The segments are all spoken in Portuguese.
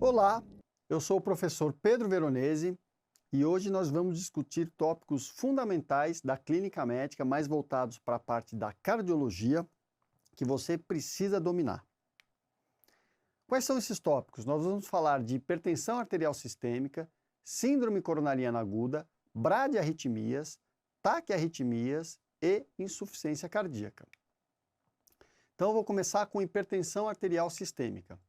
Olá, eu sou o professor Pedro Veronese e hoje nós vamos discutir tópicos fundamentais da clínica médica, mais voltados para a parte da cardiologia, que você precisa dominar. Quais são esses tópicos? Nós vamos falar de hipertensão arterial sistêmica, síndrome coronariana aguda, bradiarritmias, taquiarritmias e insuficiência cardíaca. Então eu vou começar com hipertensão arterial sistêmica.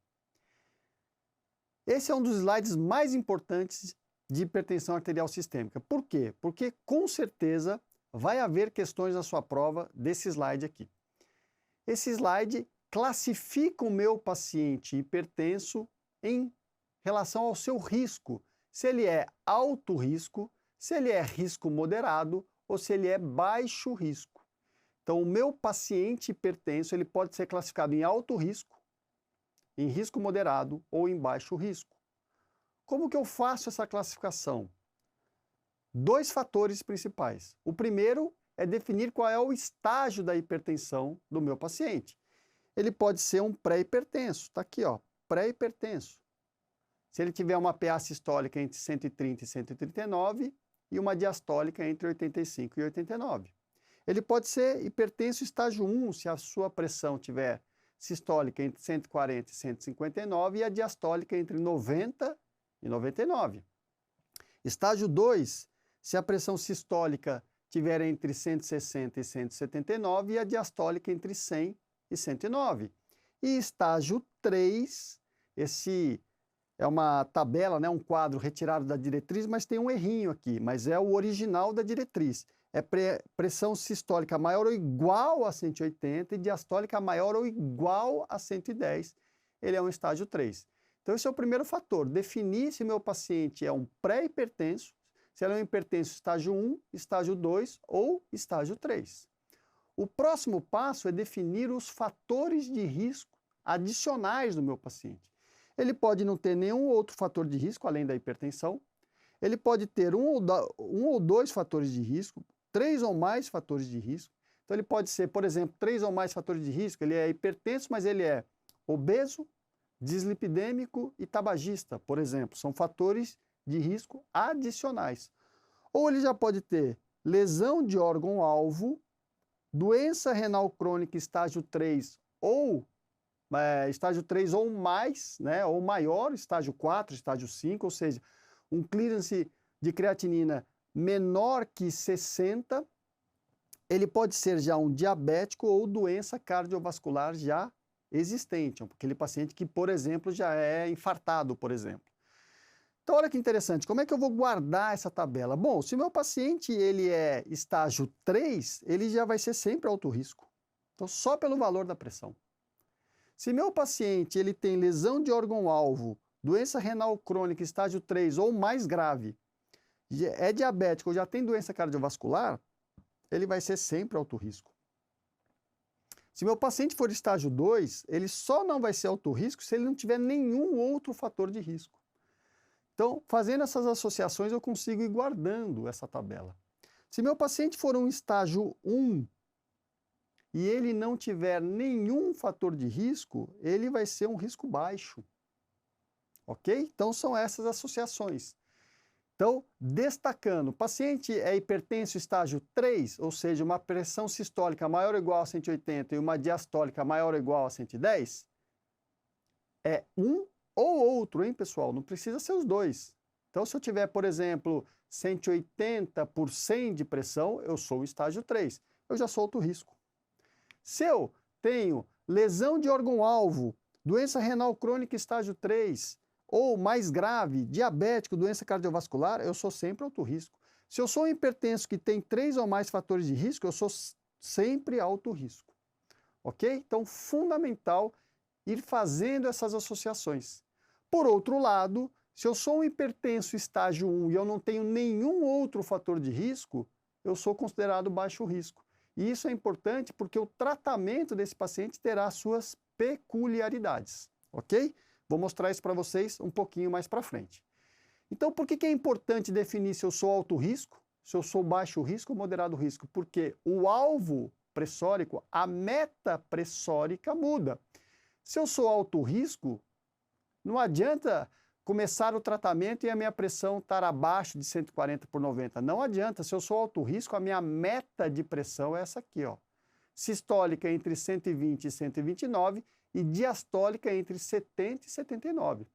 Esse é um dos slides mais importantes de hipertensão arterial sistêmica. Por quê? Porque com certeza vai haver questões na sua prova desse slide aqui. Esse slide classifica o meu paciente hipertenso em relação ao seu risco. Se ele é alto risco, se ele é risco moderado ou se ele é baixo risco. Então o meu paciente hipertenso ele pode ser classificado em alto risco, em risco moderado ou em baixo risco. Como que eu faço essa classificação? Dois fatores principais. O primeiro é definir qual é o estágio da hipertensão do meu paciente. Ele pode ser um pré-hipertenso, está aqui, ó, pré-hipertenso. Se ele tiver uma PA sistólica entre 130 e 139 e uma diastólica entre 85 e 89. Ele pode ser hipertenso estágio 1, se a sua pressão tiver sistólica entre 140 e 159 e a diastólica entre 90 e 99. Estágio 2, se a pressão sistólica tiver entre 160 e 179 e a diastólica entre 100 e 109. E estágio 3, esse é uma tabela, né, um quadro retirado da diretriz, mas tem um errinho aqui, mas é o original da diretriz. É pressão sistólica maior ou igual a 180 e diastólica maior ou igual a 110. Ele é um estágio 3. Então esse é o primeiro fator, definir se meu paciente é um pré-hipertenso, se ele é um hipertenso estágio 1, estágio 2 ou estágio 3. O próximo passo é definir os fatores de risco adicionais do meu paciente. Ele pode não ter nenhum outro fator de risco além da hipertensão, ele pode ter um ou dois fatores de risco, 3 ou mais fatores de risco. Então ele pode ser, por exemplo, 3 ou mais fatores de risco, ele é hipertenso, mas ele é obeso, dislipidêmico e tabagista, por exemplo. São fatores de risco adicionais. Ou ele já pode ter lesão de órgão-alvo, doença renal crônica estágio 3 ou estágio 3 ou mais, né, ou maior, estágio 4, estágio 5, ou seja, um clearance de creatinina menor que 60, ele pode ser já um diabético ou doença cardiovascular já existente, aquele paciente que, por exemplo, já é infartado, por exemplo. Então, olha que interessante, como é que eu vou guardar essa tabela? Bom, se meu paciente ele é estágio 3, ele já vai ser sempre alto risco. Então, só pelo valor da pressão. Se meu paciente ele tem lesão de órgão-alvo, doença renal crônica estágio 3 ou mais grave, é diabético ou já tem doença cardiovascular, ele vai ser sempre alto risco. Se meu paciente for estágio 2, ele só não vai ser alto risco se ele não tiver nenhum outro fator de risco. Então, fazendo essas associações, eu consigo ir guardando essa tabela. Se meu paciente for um estágio 1 e ele não tiver nenhum fator de risco, ele vai ser um risco baixo. Ok? Então, são essas associações. Então, destacando, o paciente é hipertenso estágio 3, ou seja, uma pressão sistólica maior ou igual a 180 e uma diastólica maior ou igual a 110, é um ou outro, hein, pessoal? Não precisa ser os dois. Então, se eu tiver, por exemplo, 180 por 100 de pressão, eu sou o estágio 3. Eu já sou alto risco. Se eu tenho lesão de órgão-alvo, doença renal crônica estágio 3, ou mais grave, diabético, doença cardiovascular, eu sou sempre alto risco. Se eu sou um hipertenso que tem 3 ou mais fatores de risco, eu sou sempre alto risco. Ok? Então, fundamental ir fazendo essas associações. Por outro lado, se eu sou um hipertenso estágio 1 e eu não tenho nenhum outro fator de risco, eu sou considerado baixo risco. E isso é importante porque o tratamento desse paciente terá suas peculiaridades. Ok? Vou mostrar isso para vocês um pouquinho mais para frente. Então, por que é importante definir se eu sou alto risco, se eu sou baixo risco ou moderado risco? Porque o alvo pressórico, a meta pressórica muda. Se eu sou alto risco, não adianta começar o tratamento e a minha pressão estar abaixo de 140/90. Não adianta, se eu sou alto risco, a minha meta de pressão é essa aqui, ó. Sistólica entre 120 e 129 e diastólica entre 70 e 79.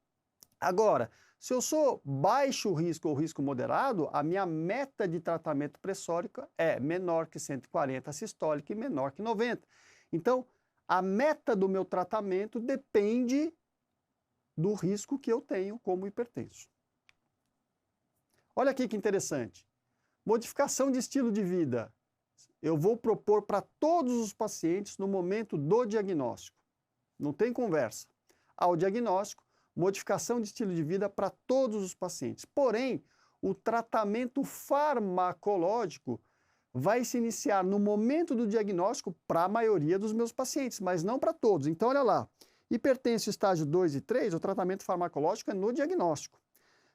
Agora, se eu sou baixo risco ou risco moderado, a minha meta de tratamento pressórico é menor que 140 sistólica e menor que 90. Então, a meta do meu tratamento depende do risco que eu tenho como hipertenso. Olha aqui que interessante. Modificação de estilo de vida. Eu vou propor para todos os pacientes no momento do diagnóstico. Não tem conversa. Ao diagnóstico, modificação de estilo de vida para todos os pacientes. Porém, o tratamento farmacológico vai se iniciar no momento do diagnóstico para a maioria dos meus pacientes, mas não para todos. Então, olha lá, hipertenso estágio 2 e 3, o tratamento farmacológico é no diagnóstico.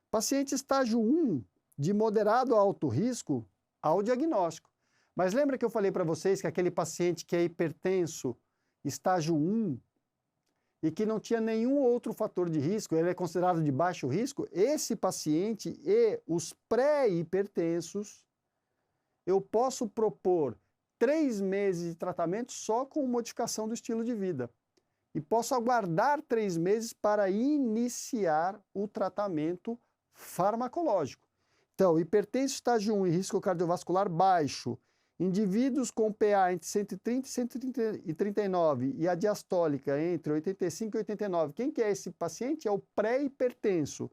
Paciente estágio 1, de moderado a alto risco, ao diagnóstico. Mas lembra que eu falei para vocês que aquele paciente que é hipertenso, estágio 1, e que não tinha nenhum outro fator de risco, ele é considerado de baixo risco, esse paciente e os pré-hipertensos, eu posso propor 3 meses de tratamento só com modificação do estilo de vida. E posso aguardar 3 meses para iniciar o tratamento farmacológico. Então, hipertenso estágio 1 e risco cardiovascular baixo, indivíduos com PA entre 130 e 139 e a diastólica entre 85 e 89. Quem que é esse paciente? É o pré-hipertenso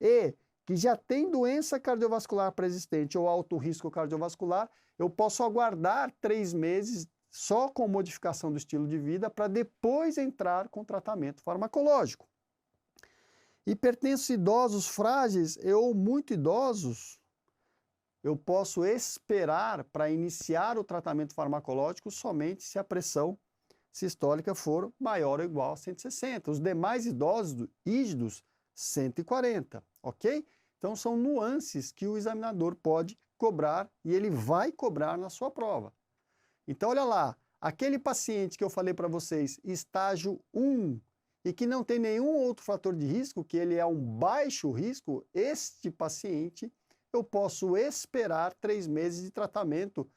e que já tem doença cardiovascular pré-existente ou alto risco cardiovascular, eu posso aguardar 3 meses só com modificação do estilo de vida para depois entrar com tratamento farmacológico. Hipertensos idosos frágeis ou muito idosos, eu posso esperar para iniciar o tratamento farmacológico somente se a pressão sistólica for maior ou igual a 160. Os demais idosos rígidos, 140, ok? Então são nuances que o examinador pode cobrar e ele vai cobrar na sua prova. Então olha lá, aquele paciente que eu falei para vocês, estágio 1, e que não tem nenhum outro fator de risco, que ele é um baixo risco, este paciente eu posso esperar 3 meses de tratamento,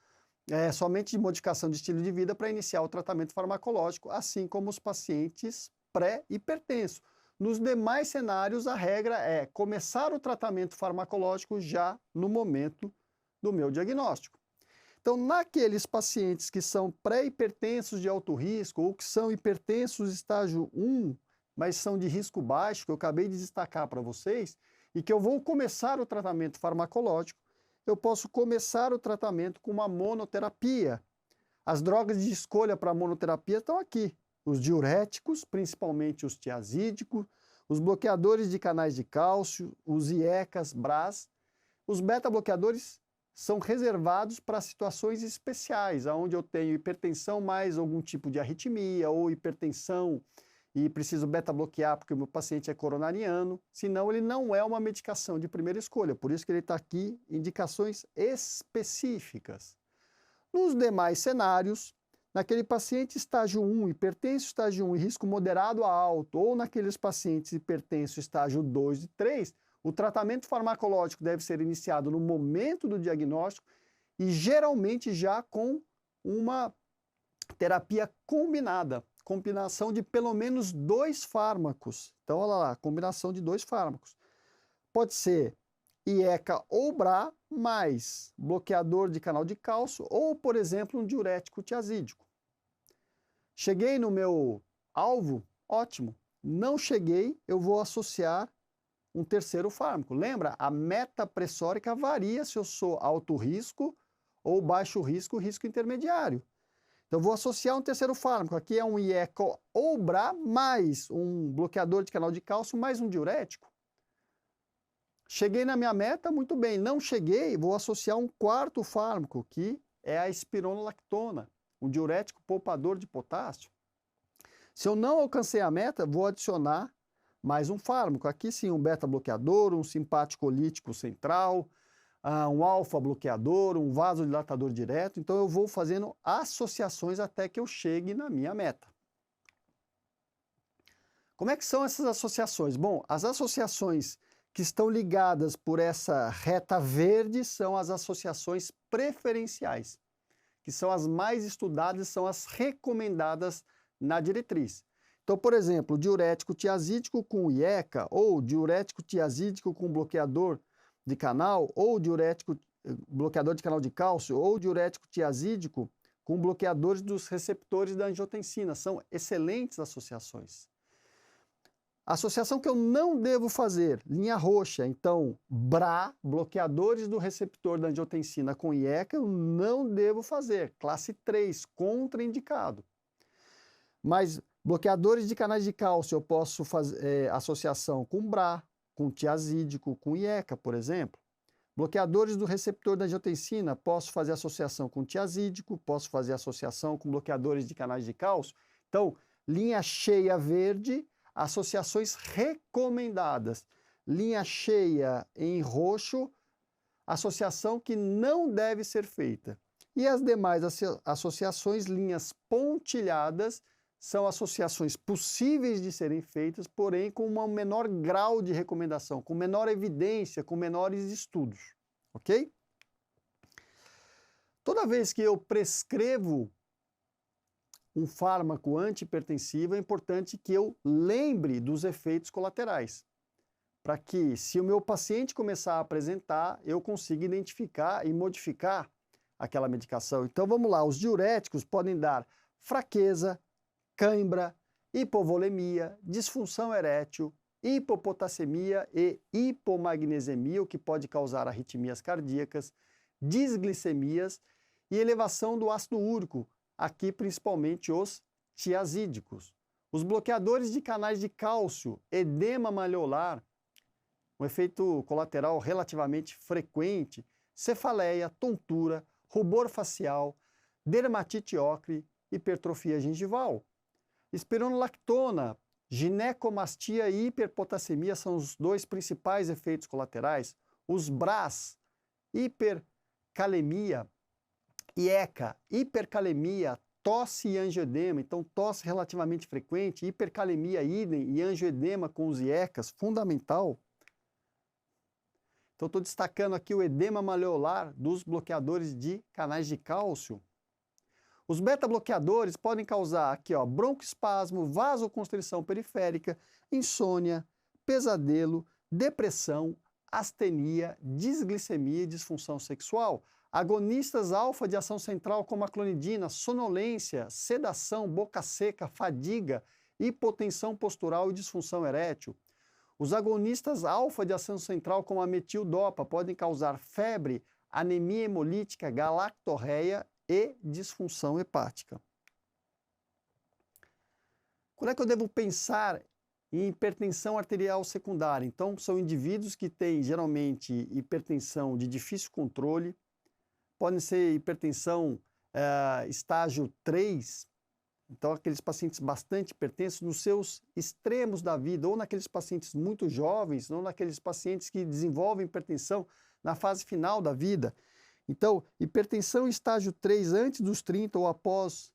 somente de modificação de estilo de vida para iniciar o tratamento farmacológico, assim como os pacientes pré-hipertensos. Nos demais cenários, a regra é começar o tratamento farmacológico já no momento do meu diagnóstico. Então, naqueles pacientes que são pré-hipertensos de alto risco ou que são hipertensos estágio 1, mas são de risco baixo, que eu acabei de destacar para vocês, e que eu vou começar o tratamento farmacológico, eu posso começar o tratamento com uma monoterapia. As drogas de escolha para monoterapia estão aqui. Os diuréticos, principalmente os tiazídicos, os bloqueadores de canais de cálcio, os IECAs, BRAs. Os beta-bloqueadores são reservados para situações especiais, onde eu tenho hipertensão mais algum tipo de arritmia ou hipertensão e preciso beta-bloquear porque o meu paciente é coronariano, senão ele não é uma medicação de primeira escolha, por isso que ele está aqui, indicações específicas. Nos demais cenários, naquele paciente estágio 1, hipertenso estágio 1 e risco moderado a alto, ou naqueles pacientes hipertenso estágio 2 e 3, o tratamento farmacológico deve ser iniciado no momento do diagnóstico e geralmente já com uma terapia combinada. Combinação de pelo menos 2 fármacos. Então, olha lá, combinação de 2 fármacos. Pode ser IECA ou BRA, mais bloqueador de canal de cálcio, ou, por exemplo, um diurético tiazídico. Cheguei no meu alvo? Ótimo. Não cheguei, eu vou associar um terceiro fármaco. Lembra, a meta pressórica varia se eu sou alto risco ou baixo risco, risco intermediário. Então, eu vou associar um terceiro fármaco. Aqui é um IECA ou BRA mais um bloqueador de canal de cálcio mais um diurético. Cheguei na minha meta, muito bem. Não cheguei, vou associar um quarto fármaco, que é a espironolactona, um diurético poupador de potássio. Se eu não alcancei a meta, vou adicionar mais um fármaco. Aqui sim, um beta-bloqueador, um simpático-olítico central, um alfa-bloqueador, um vasodilatador direto. Então, eu vou fazendo associações até que eu chegue na minha meta. Como é que são essas associações? Bom, as associações que estão ligadas por essa reta verde são as associações preferenciais, que são as mais estudadas, são as recomendadas na diretriz. Então, por exemplo, diurético tiazídico com IECA, ou diurético tiazídico com bloqueador de canal, ou diurético bloqueador de canal de cálcio, ou diurético tiazídico com bloqueadores dos receptores da angiotensina. São excelentes associações. Associação que eu não devo fazer, linha roxa, então, BRA, bloqueadores do receptor da angiotensina com IECA, eu não devo fazer, classe 3, contraindicado. Mas bloqueadores de canais de cálcio, eu posso fazer associação com BRA, com tiazídico, com IECA, por exemplo. Bloqueadores do receptor da angiotensina, posso fazer associação com tiazídico, posso fazer associação com bloqueadores de canais de cálcio. Então, linha cheia verde, associações recomendadas. Linha cheia em roxo, associação que não deve ser feita. E as demais associações, linhas pontilhadas, são associações possíveis de serem feitas, porém com um menor grau de recomendação, com menor evidência, com menores estudos, ok? Toda vez que eu prescrevo um fármaco antihipertensivo, é importante que eu lembre dos efeitos colaterais, para que, se o meu paciente começar a apresentar, eu consiga identificar e modificar aquela medicação. Então, vamos lá, os diuréticos podem dar fraqueza, cãibra, hipovolemia, disfunção erétil, hipopotassemia e hipomagnesemia, o que pode causar arritmias cardíacas, disglicemias e elevação do ácido úrico, aqui principalmente os tiazídicos. Os bloqueadores de canais de cálcio, edema malleolar, um efeito colateral relativamente frequente, cefaleia, tontura, rubor facial, dermatite ocre, hipertrofia gengival. Espironolactona, ginecomastia e hiperpotassemia são os dois principais efeitos colaterais. Os BRAs, hipercalemia, IECA, hipercalemia, tosse e angioedema, então tosse relativamente frequente, hipercalemia idem e angioedema com os IECAs, fundamental. Então estou destacando aqui o edema malleolar dos bloqueadores de canais de cálcio. Os beta-bloqueadores podem causar aqui, ó, broncoespasmo, vasoconstrição periférica, insônia, pesadelo, depressão, astenia, disglicemia e disfunção sexual. Agonistas alfa de ação central como a clonidina, sonolência, sedação, boca seca, fadiga, hipotensão postural e disfunção erétil. Os agonistas alfa de ação central como a metildopa podem causar febre, anemia hemolítica, galactorreia e disfunção hepática. Quando é que eu devo pensar em hipertensão arterial secundária? Então, são indivíduos que têm geralmente hipertensão de difícil controle, podem ser hipertensão estágio 3, então aqueles pacientes bastante hipertensos nos seus extremos da vida, ou naqueles pacientes muito jovens, ou naqueles pacientes que desenvolvem hipertensão na fase final da vida. Então, hipertensão estágio 3 antes dos 30 ou após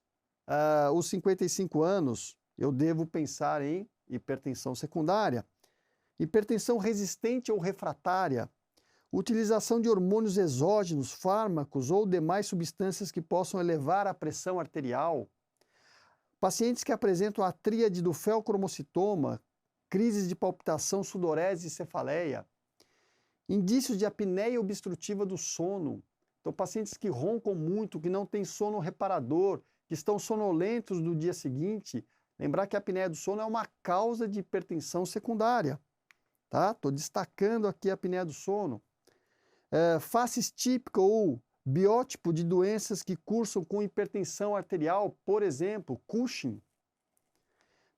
os 55 anos, eu devo pensar em hipertensão secundária. Hipertensão resistente ou refratária, utilização de hormônios exógenos, fármacos ou demais substâncias que possam elevar a pressão arterial. Pacientes que apresentam a tríade do feocromocitoma, crises de palpitação, sudorese e cefaleia. Indícios de apneia obstrutiva do sono. Então, pacientes que roncam muito, que não têm sono reparador, que estão sonolentos no dia seguinte. Lembrar que a apneia do sono é uma causa de hipertensão secundária. Tá? Estou destacando aqui a apneia do sono. Faces típica ou biótipo de doenças que cursam com hipertensão arterial, por exemplo, Cushing.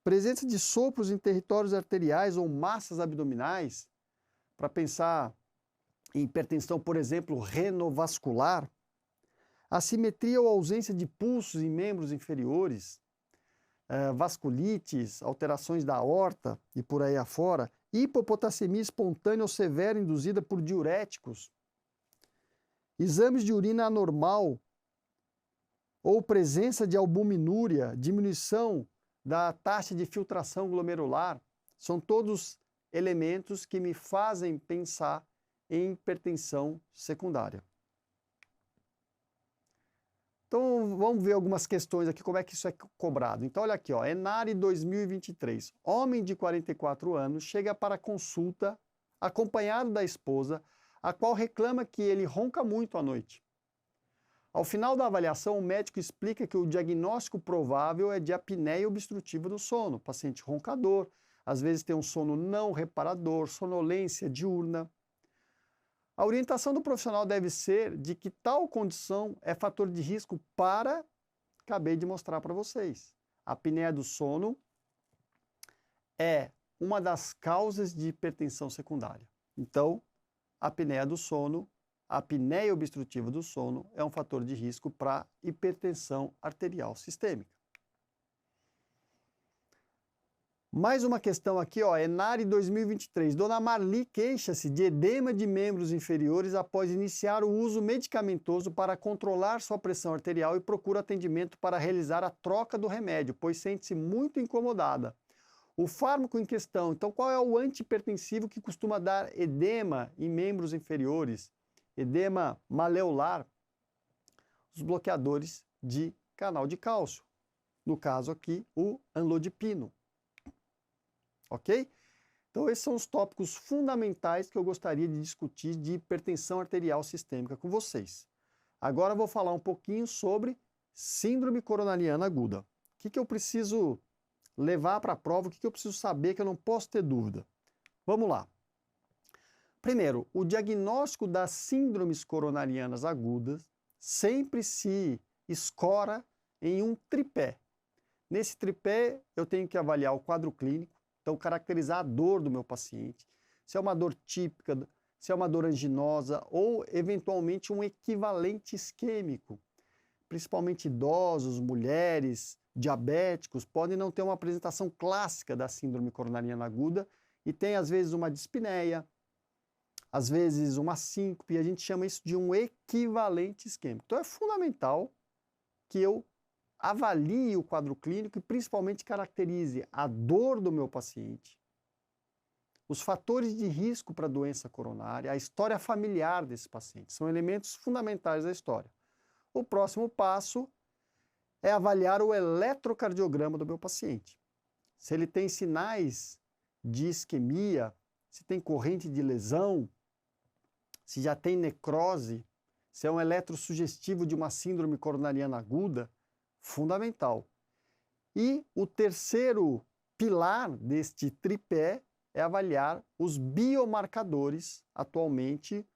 Presença de sopros em territórios arteriais ou massas abdominais, para pensar em hipertensão, por exemplo, renovascular. Assimetria ou ausência de pulsos em membros inferiores, vasculites, alterações da aorta e por aí afora. Hipopotassemia espontânea ou severa induzida por diuréticos. Exames de urina anormal ou presença de albuminúria, diminuição da taxa de filtração glomerular, são todos elementos que me fazem pensar em hipertensão secundária. Então, vamos ver algumas questões aqui, como é que isso é cobrado. Então, olha aqui, ó, Enari 2023. Homem de 44 anos chega para consulta acompanhado da esposa, a qual reclama que ele ronca muito à noite. Ao final da avaliação, o médico explica que o diagnóstico provável é de apneia obstrutiva do sono, paciente roncador, às vezes tem um sono não reparador, sonolência diurna. A orientação do profissional deve ser de que tal condição é fator de risco para, acabei de mostrar para vocês, a apneia do sono é uma das causas de hipertensão secundária. Então, a apneia do sono, a apneia obstrutiva do sono é um fator de risco para hipertensão arterial sistêmica. Mais uma questão aqui, ó, Enari 2023. Dona Marli queixa-se de edema de membros inferiores após iniciar o uso medicamentoso para controlar sua pressão arterial e procura atendimento para realizar a troca do remédio, pois sente-se muito incomodada. O fármaco em questão, então qual é o antihipertensivo que costuma dar edema em membros inferiores? Edema maleolar? Os bloqueadores de canal de cálcio. No caso aqui, o anlodipino. Ok? Então, esses são os tópicos fundamentais que eu gostaria de discutir de hipertensão arterial sistêmica com vocês. Agora eu vou falar um pouquinho sobre síndrome coronariana aguda. O que eu preciso levar para a prova, o que eu preciso saber que eu não posso ter dúvida? Vamos lá. Primeiro, o diagnóstico das síndromes coronarianas agudas sempre se escora em um tripé. Nesse tripé, eu tenho que avaliar o quadro clínico, então caracterizar a dor do meu paciente, se é uma dor típica, se é uma dor anginosa ou, eventualmente, um equivalente isquêmico. Principalmente idosos, mulheres, diabéticos, podem não ter uma apresentação clássica da síndrome coronariana aguda e tem, às vezes, uma dispneia, às vezes uma síncope, e a gente chama isso de um equivalente isquêmico. Então é fundamental que eu avalie o quadro clínico e principalmente caracterize a dor do meu paciente, os fatores de risco para a doença coronária, a história familiar desse paciente. São elementos fundamentais da história. O próximo passo é avaliar o eletrocardiograma do meu paciente. Se ele tem sinais de isquemia, se tem corrente de lesão, se já tem necrose, se é um eletrosugestivo de uma síndrome coronariana aguda, fundamental. E o terceiro pilar deste tripé é avaliar os biomarcadores, atualmente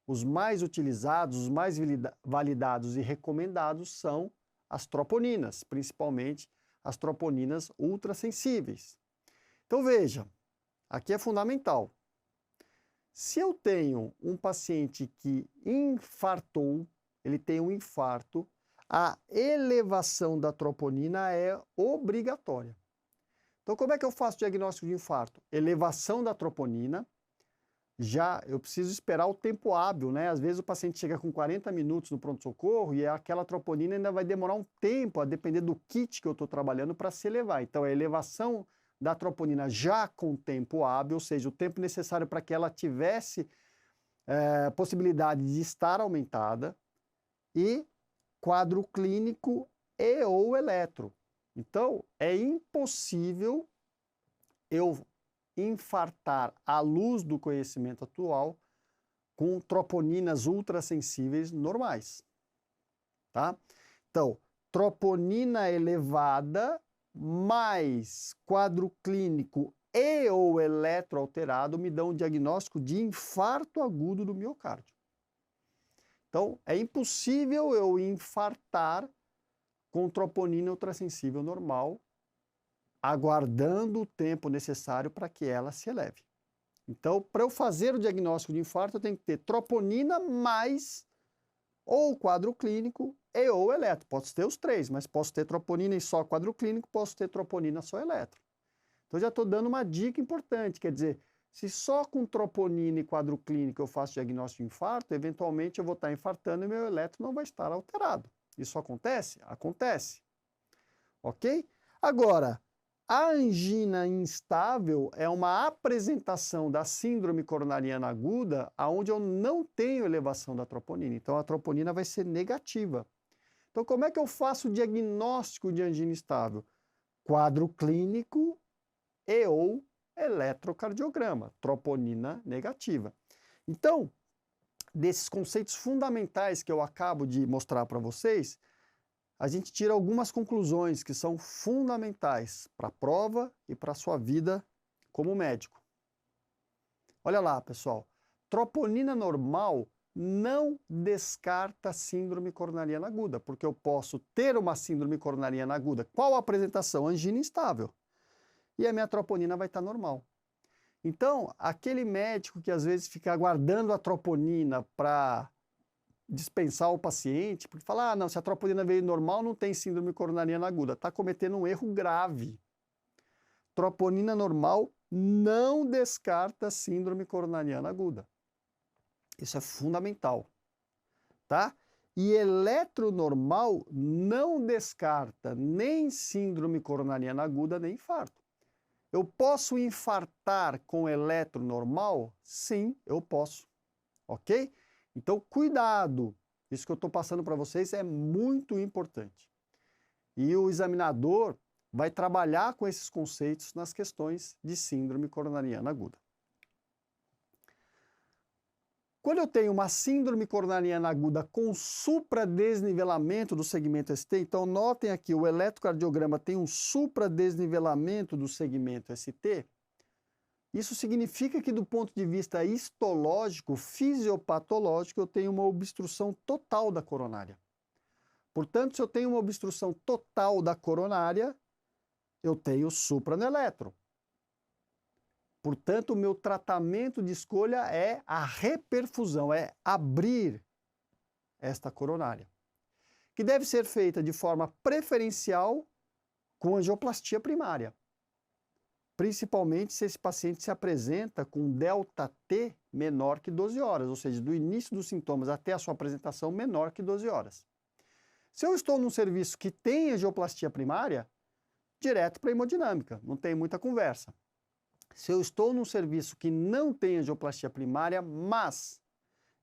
os mais utilizados, os mais validados e recomendados são as troponinas, principalmente as troponinas ultrassensíveis. Então veja, aqui é fundamental. Se eu tenho um paciente que infartou, ele tem um infarto, a elevação da troponina é obrigatória. Então, como é que eu faço o diagnóstico de infarto? Elevação da troponina, já eu preciso esperar o tempo hábil, né? Às vezes o paciente chega com 40 minutos no pronto-socorro e aquela troponina ainda vai demorar um tempo, a depender do kit que eu estou trabalhando, para se elevar. Então, a elevação da troponina já com tempo hábil, ou seja, o tempo necessário para que ela tivesse possibilidade de estar aumentada, e quadro clínico e ou eletro. Então, é impossível eu infartar à luz do conhecimento atual com troponinas ultrassensíveis normais, tá? Então, troponina elevada mais quadro clínico e ou eletro alterado me dão um diagnóstico de infarto agudo do miocárdio. Então, é impossível eu infartar com troponina ultrassensível normal, aguardando o tempo necessário para que ela se eleve. Então, para eu fazer o diagnóstico de infarto, eu tenho que ter troponina mais ou quadro clínico e ou eletro. Posso ter os três, mas posso ter troponina e só quadro clínico, posso ter troponina só eletro. Então, já estou dando uma dica importante, quer dizer, se só com troponina e quadro clínico eu faço diagnóstico de infarto, eventualmente eu vou estar infartando e meu eletro não vai estar alterado. Isso acontece? Acontece. Ok? Agora, A angina instável é uma apresentação da síndrome coronariana aguda onde eu não tenho elevação da troponina. Então, a troponina vai ser negativa. Então, como é que eu faço o diagnóstico de angina instável? Quadro clínico e ou eletrocardiograma, troponina negativa. Então, desses conceitos fundamentais que eu acabo de mostrar para vocês, a gente tira algumas conclusões que são fundamentais para a prova e para a sua vida como médico. Olha lá, pessoal. Troponina normal não descarta síndrome coronariana aguda, porque eu posso ter uma síndrome coronariana aguda. Qual a apresentação? Angina instável. E a minha troponina vai estar normal. Então, aquele médico que às vezes fica aguardando a troponina para dispensar o paciente, porque fala, não, se a troponina veio normal, não tem síndrome coronariana aguda. Está cometendo um erro grave. Troponina normal não descarta síndrome coronariana aguda. Isso é fundamental, tá? E eletronormal não descarta nem síndrome coronariana aguda, nem infarto. Eu posso infartar com eletronormal? Sim, eu posso, ok? Então, cuidado, isso que eu estou passando para vocês é muito importante. E o examinador vai trabalhar com esses conceitos nas questões de síndrome coronariana aguda. Quando eu tenho uma síndrome coronariana aguda com supradesnivelamento do segmento ST, então notem aqui, o eletrocardiograma tem um supradesnivelamento do segmento ST, isso significa que do ponto de vista histológico, fisiopatológico, eu tenho uma obstrução total da coronária. Portanto, se eu tenho uma obstrução total da coronária, eu tenho supraneletro. Portanto, o meu tratamento de escolha é a reperfusão, é abrir esta coronária, que deve ser feita de forma preferencial com angioplastia primária. Principalmente se esse paciente se apresenta com ΔT menor que 12 horas, ou seja, do início dos sintomas até a sua apresentação menor que 12 horas. Se eu estou num serviço que tem angioplastia primária, direto para a hemodinâmica, não tem muita conversa. Se eu estou num serviço que não tem angioplastia primária, mas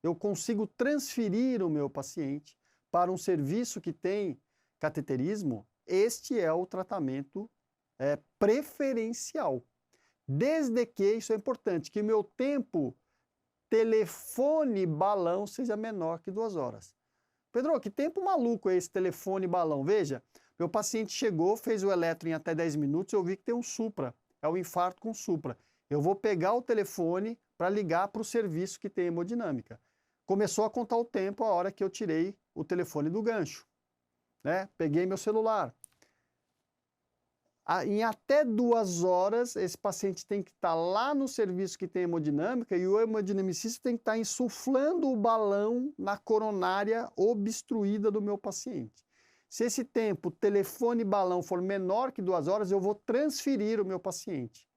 eu consigo transferir o meu paciente para um serviço que tem cateterismo, este é o tratamento preferencial. Desde que, isso é importante, que meu tempo telefone-balão seja menor que 2 horas. Pedro, que tempo maluco é esse telefone-balão? Veja, meu paciente chegou, fez o eletro em até 10 minutos, eu vi que tem um supra, é o infarto com supra. Eu vou pegar o telefone para ligar para o serviço que tem hemodinâmica. Começou a contar o tempo a hora que eu tirei o telefone do gancho, né? Peguei meu celular. Em até 2 horas, esse paciente tem que estar lá no serviço que tem hemodinâmica e o hemodinamicista tem que estar insuflando o balão na coronária obstruída do meu paciente. Se esse tempo telefone e balão for menor que 2 horas, eu vou transferir o meu paciente.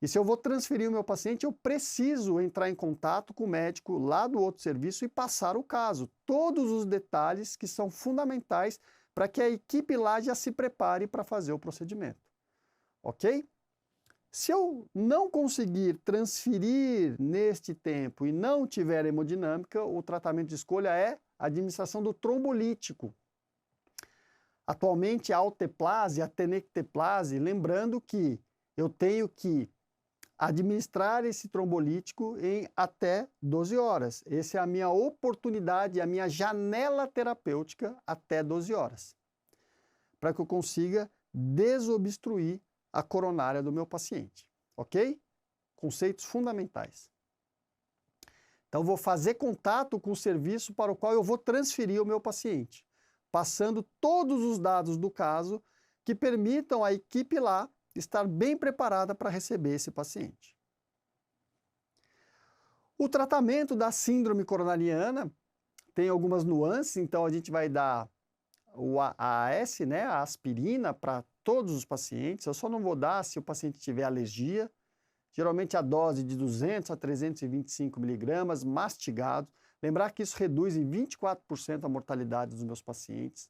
E se eu vou transferir o meu paciente, eu preciso entrar em contato com o médico lá do outro serviço e passar o caso. Todos os detalhes que são fundamentais para que a equipe lá já se prepare para fazer o procedimento. Ok? Se eu não conseguir transferir neste tempo e não tiver hemodinâmica, o tratamento de escolha é a administração do trombolítico. Atualmente, a alteplase, a tenecteplase, lembrando que eu tenho que administrar esse trombolítico em até 12 horas. Essa é a minha oportunidade, a minha janela terapêutica até 12 horas, para que eu consiga desobstruir a coronária do meu paciente, ok? Conceitos fundamentais. Então, vou fazer contato com o serviço para o qual eu vou transferir o meu paciente, passando todos os dados do caso que permitam a equipe lá estar bem preparada para receber esse paciente. O tratamento da síndrome coronariana tem algumas nuances, então a gente vai dar o AAS, né, a aspirina, para todos os pacientes. Eu só não vou dar se o paciente tiver alergia. Geralmente a dose de 200 a 325 miligramas mastigado. Lembrar que isso reduz em 24% a mortalidade dos meus pacientes.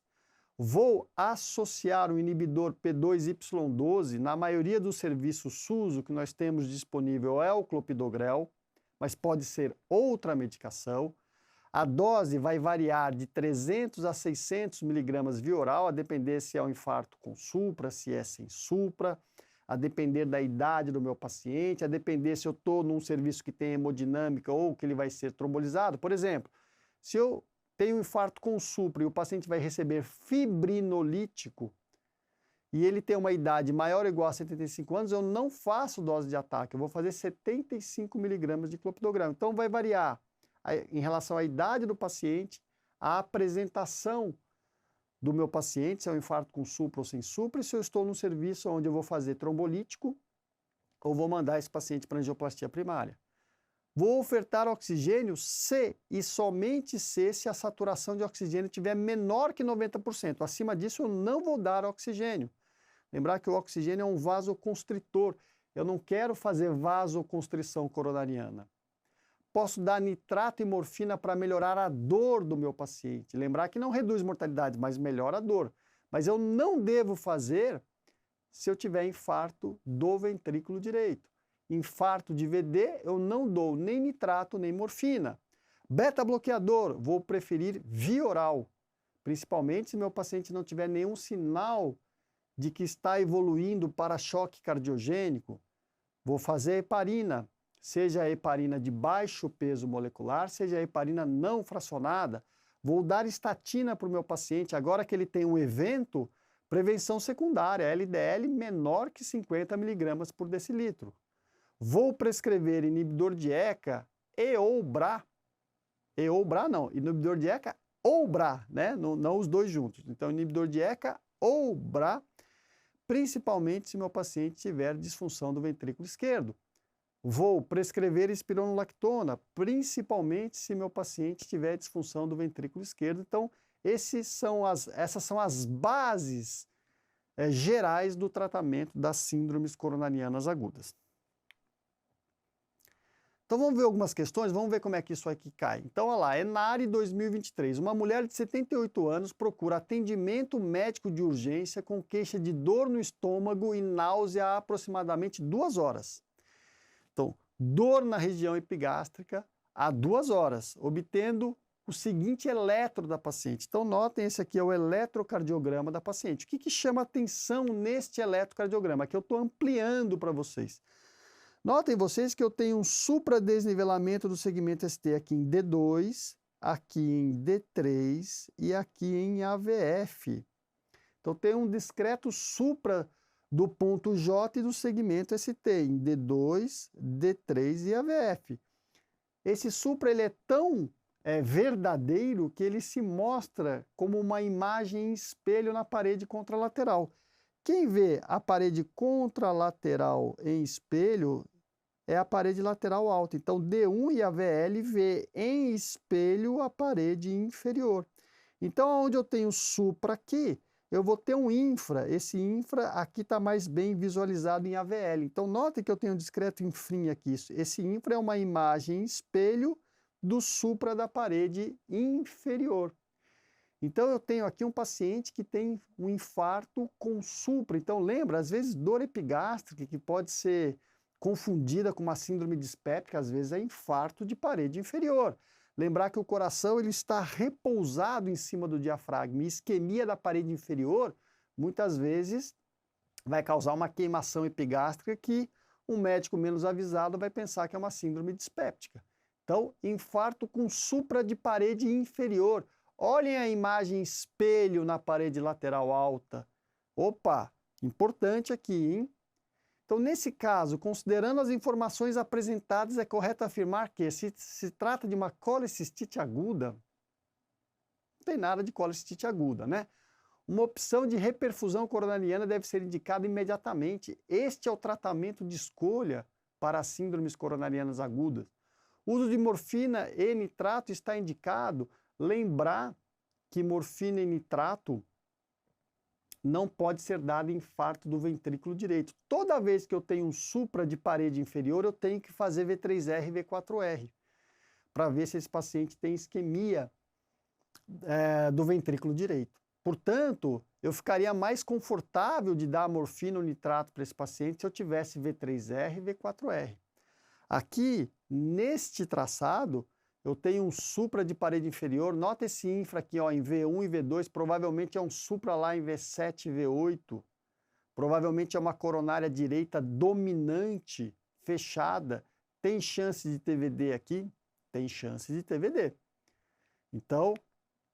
Vou associar o inibidor P2Y12, na maioria dos serviços SUS, o que nós temos disponível é o clopidogrel, mas pode ser outra medicação. A dose vai variar de 300 a 600 miligramas via oral, a depender se é um infarto com supra, se é sem supra, a depender da idade do meu paciente, a depender se eu estou num serviço que tem hemodinâmica ou que ele vai ser trombolizado. Por exemplo, se eu tenho um infarto com supra e o paciente vai receber fibrinolítico e ele tem uma idade maior ou igual a 75 anos, eu não faço dose de ataque, eu vou fazer 75 miligramas de clopidogrel. Então vai variar em relação à idade do paciente, a apresentação do meu paciente, se é um infarto com supra ou sem supra, e se eu estou num serviço onde eu vou fazer trombolítico ou vou mandar esse paciente para angioplastia primária. Vou ofertar oxigênio se e somente se a saturação de oxigênio estiver menor que 90%. Acima disso, eu não vou dar oxigênio. Lembrar que o oxigênio é um vasoconstritor. Eu não quero fazer vasoconstrição coronariana. Posso dar nitrato e morfina para melhorar a dor do meu paciente. Lembrar que não reduz mortalidade, mas melhora a dor. Mas eu não devo fazer se eu tiver infarto do ventrículo direito. Infarto de VD, eu não dou nem nitrato nem morfina. Beta-bloqueador, vou preferir via oral, principalmente se meu paciente não tiver nenhum sinal de que está evoluindo para choque cardiogênico. Vou fazer heparina, seja a heparina de baixo peso molecular, seja a heparina não fracionada. Vou dar estatina para o meu paciente, agora que ele tem um evento, prevenção secundária, LDL menor que 50 miligramas por decilitro. Vou prescrever inibidor de ECA e ou BRA. E ou BRA não, inibidor de ECA ou BRA, né? Não os dois juntos. Então, inibidor de ECA ou BRA, principalmente se meu paciente tiver disfunção do ventrículo esquerdo. Vou prescrever espironolactona, principalmente se meu paciente tiver disfunção do ventrículo esquerdo. Então, essas são as bases gerais do tratamento das síndromes coronarianas agudas. Então, vamos ver algumas questões, vamos ver como é que isso aqui cai. Então, olha lá, ENARE 2023. Uma mulher de 78 anos procura atendimento médico de urgência com queixa de dor no estômago e náusea há aproximadamente 2 horas. Então, dor na região epigástrica há 2 horas, obtendo o seguinte eletro da paciente. Então, notem, esse aqui é o eletrocardiograma da paciente. O que chama atenção neste eletrocardiograma? Aqui eu estou ampliando para vocês. Notem vocês que eu tenho um supradesnivelamento do segmento ST aqui em D2, aqui em D3 e aqui em AVF. Então, tem um discreto supra do ponto J e do segmento ST, em D2, D3 e AVF. Esse supra ele é tão verdadeiro que ele se mostra como uma imagem em espelho na parede contralateral. Quem vê a parede contralateral em espelho é a parede lateral alta. Então, D1 e AVL vê em espelho a parede inferior. Então, onde eu tenho supra aqui, eu vou ter um infra. Esse infra aqui está mais bem visualizado em AVL. Então, notem que eu tenho um discreto infrim aqui. Esse infra é uma imagem em espelho do supra da parede inferior. Então, eu tenho aqui um paciente que tem um infarto com supra. Então, lembra, às vezes, dor epigástrica, que pode ser confundida com uma síndrome dispéptica, às vezes é infarto de parede inferior. Lembrar que o coração ele está repousado em cima do diafragma e isquemia da parede inferior, muitas vezes, vai causar uma queimação epigástrica que um médico menos avisado vai pensar que é uma síndrome dispéptica. Então, infarto com supra de parede inferior. Olhem a imagem espelho na parede lateral alta. Opa, importante aqui, hein? Então, nesse caso, considerando as informações apresentadas, é correto afirmar que se trata de uma colecistite aguda, não tem nada de colecistite aguda, né? Uma opção de reperfusão coronariana deve ser indicada imediatamente. Este é o tratamento de escolha para as síndromes coronarianas agudas. O uso de morfina e nitrato está indicado. Lembrar que morfina e nitrato não pode ser dado em infarto do ventrículo direito. Toda vez que eu tenho um supra de parede inferior, eu tenho que fazer V3R e V4R, para ver se esse paciente tem isquemia do ventrículo direito. Portanto, eu ficaria mais confortável de dar morfina ou nitrato para esse paciente se eu tivesse V3R e V4R. Aqui, neste traçado, eu tenho um supra de parede inferior. Nota esse infra aqui, ó, em V1 e V2, provavelmente é um supra lá em V7 e V8. Provavelmente é uma coronária direita dominante, fechada. Tem chance de TVD aqui? Tem chance de TVD. Então,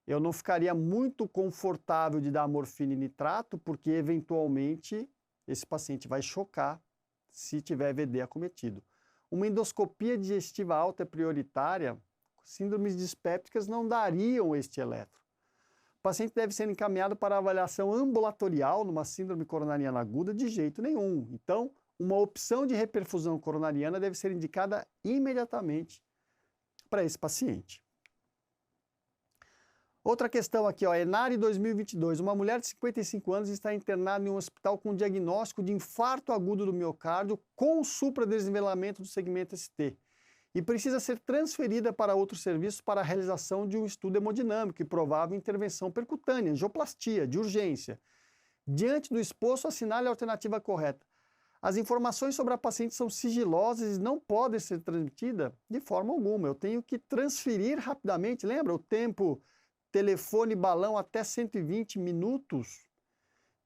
eu não ficaria muito confortável de dar morfina e nitrato, porque eventualmente esse paciente vai chocar se tiver VD acometido. Uma endoscopia digestiva alta é prioritária, síndromes dispépticas não dariam este eletro. O paciente deve ser encaminhado para avaliação ambulatorial numa síndrome coronariana aguda de jeito nenhum. Então, uma opção de reperfusão coronariana deve ser indicada imediatamente para esse paciente. Outra questão aqui, ó, Enari 2022. Uma mulher de 55 anos está internada em um hospital com diagnóstico de infarto agudo do miocárdio com supradesnivelamento do segmento ST e precisa ser transferida para outros serviços para a realização de um estudo hemodinâmico e provável intervenção percutânea, angioplastia, de urgência. Diante do exposto, assinale a alternativa correta. As informações sobre a paciente são sigilosas e não podem ser transmitidas de forma alguma. Eu tenho que transferir rapidamente. Lembra o tempo telefone balão até 120 minutos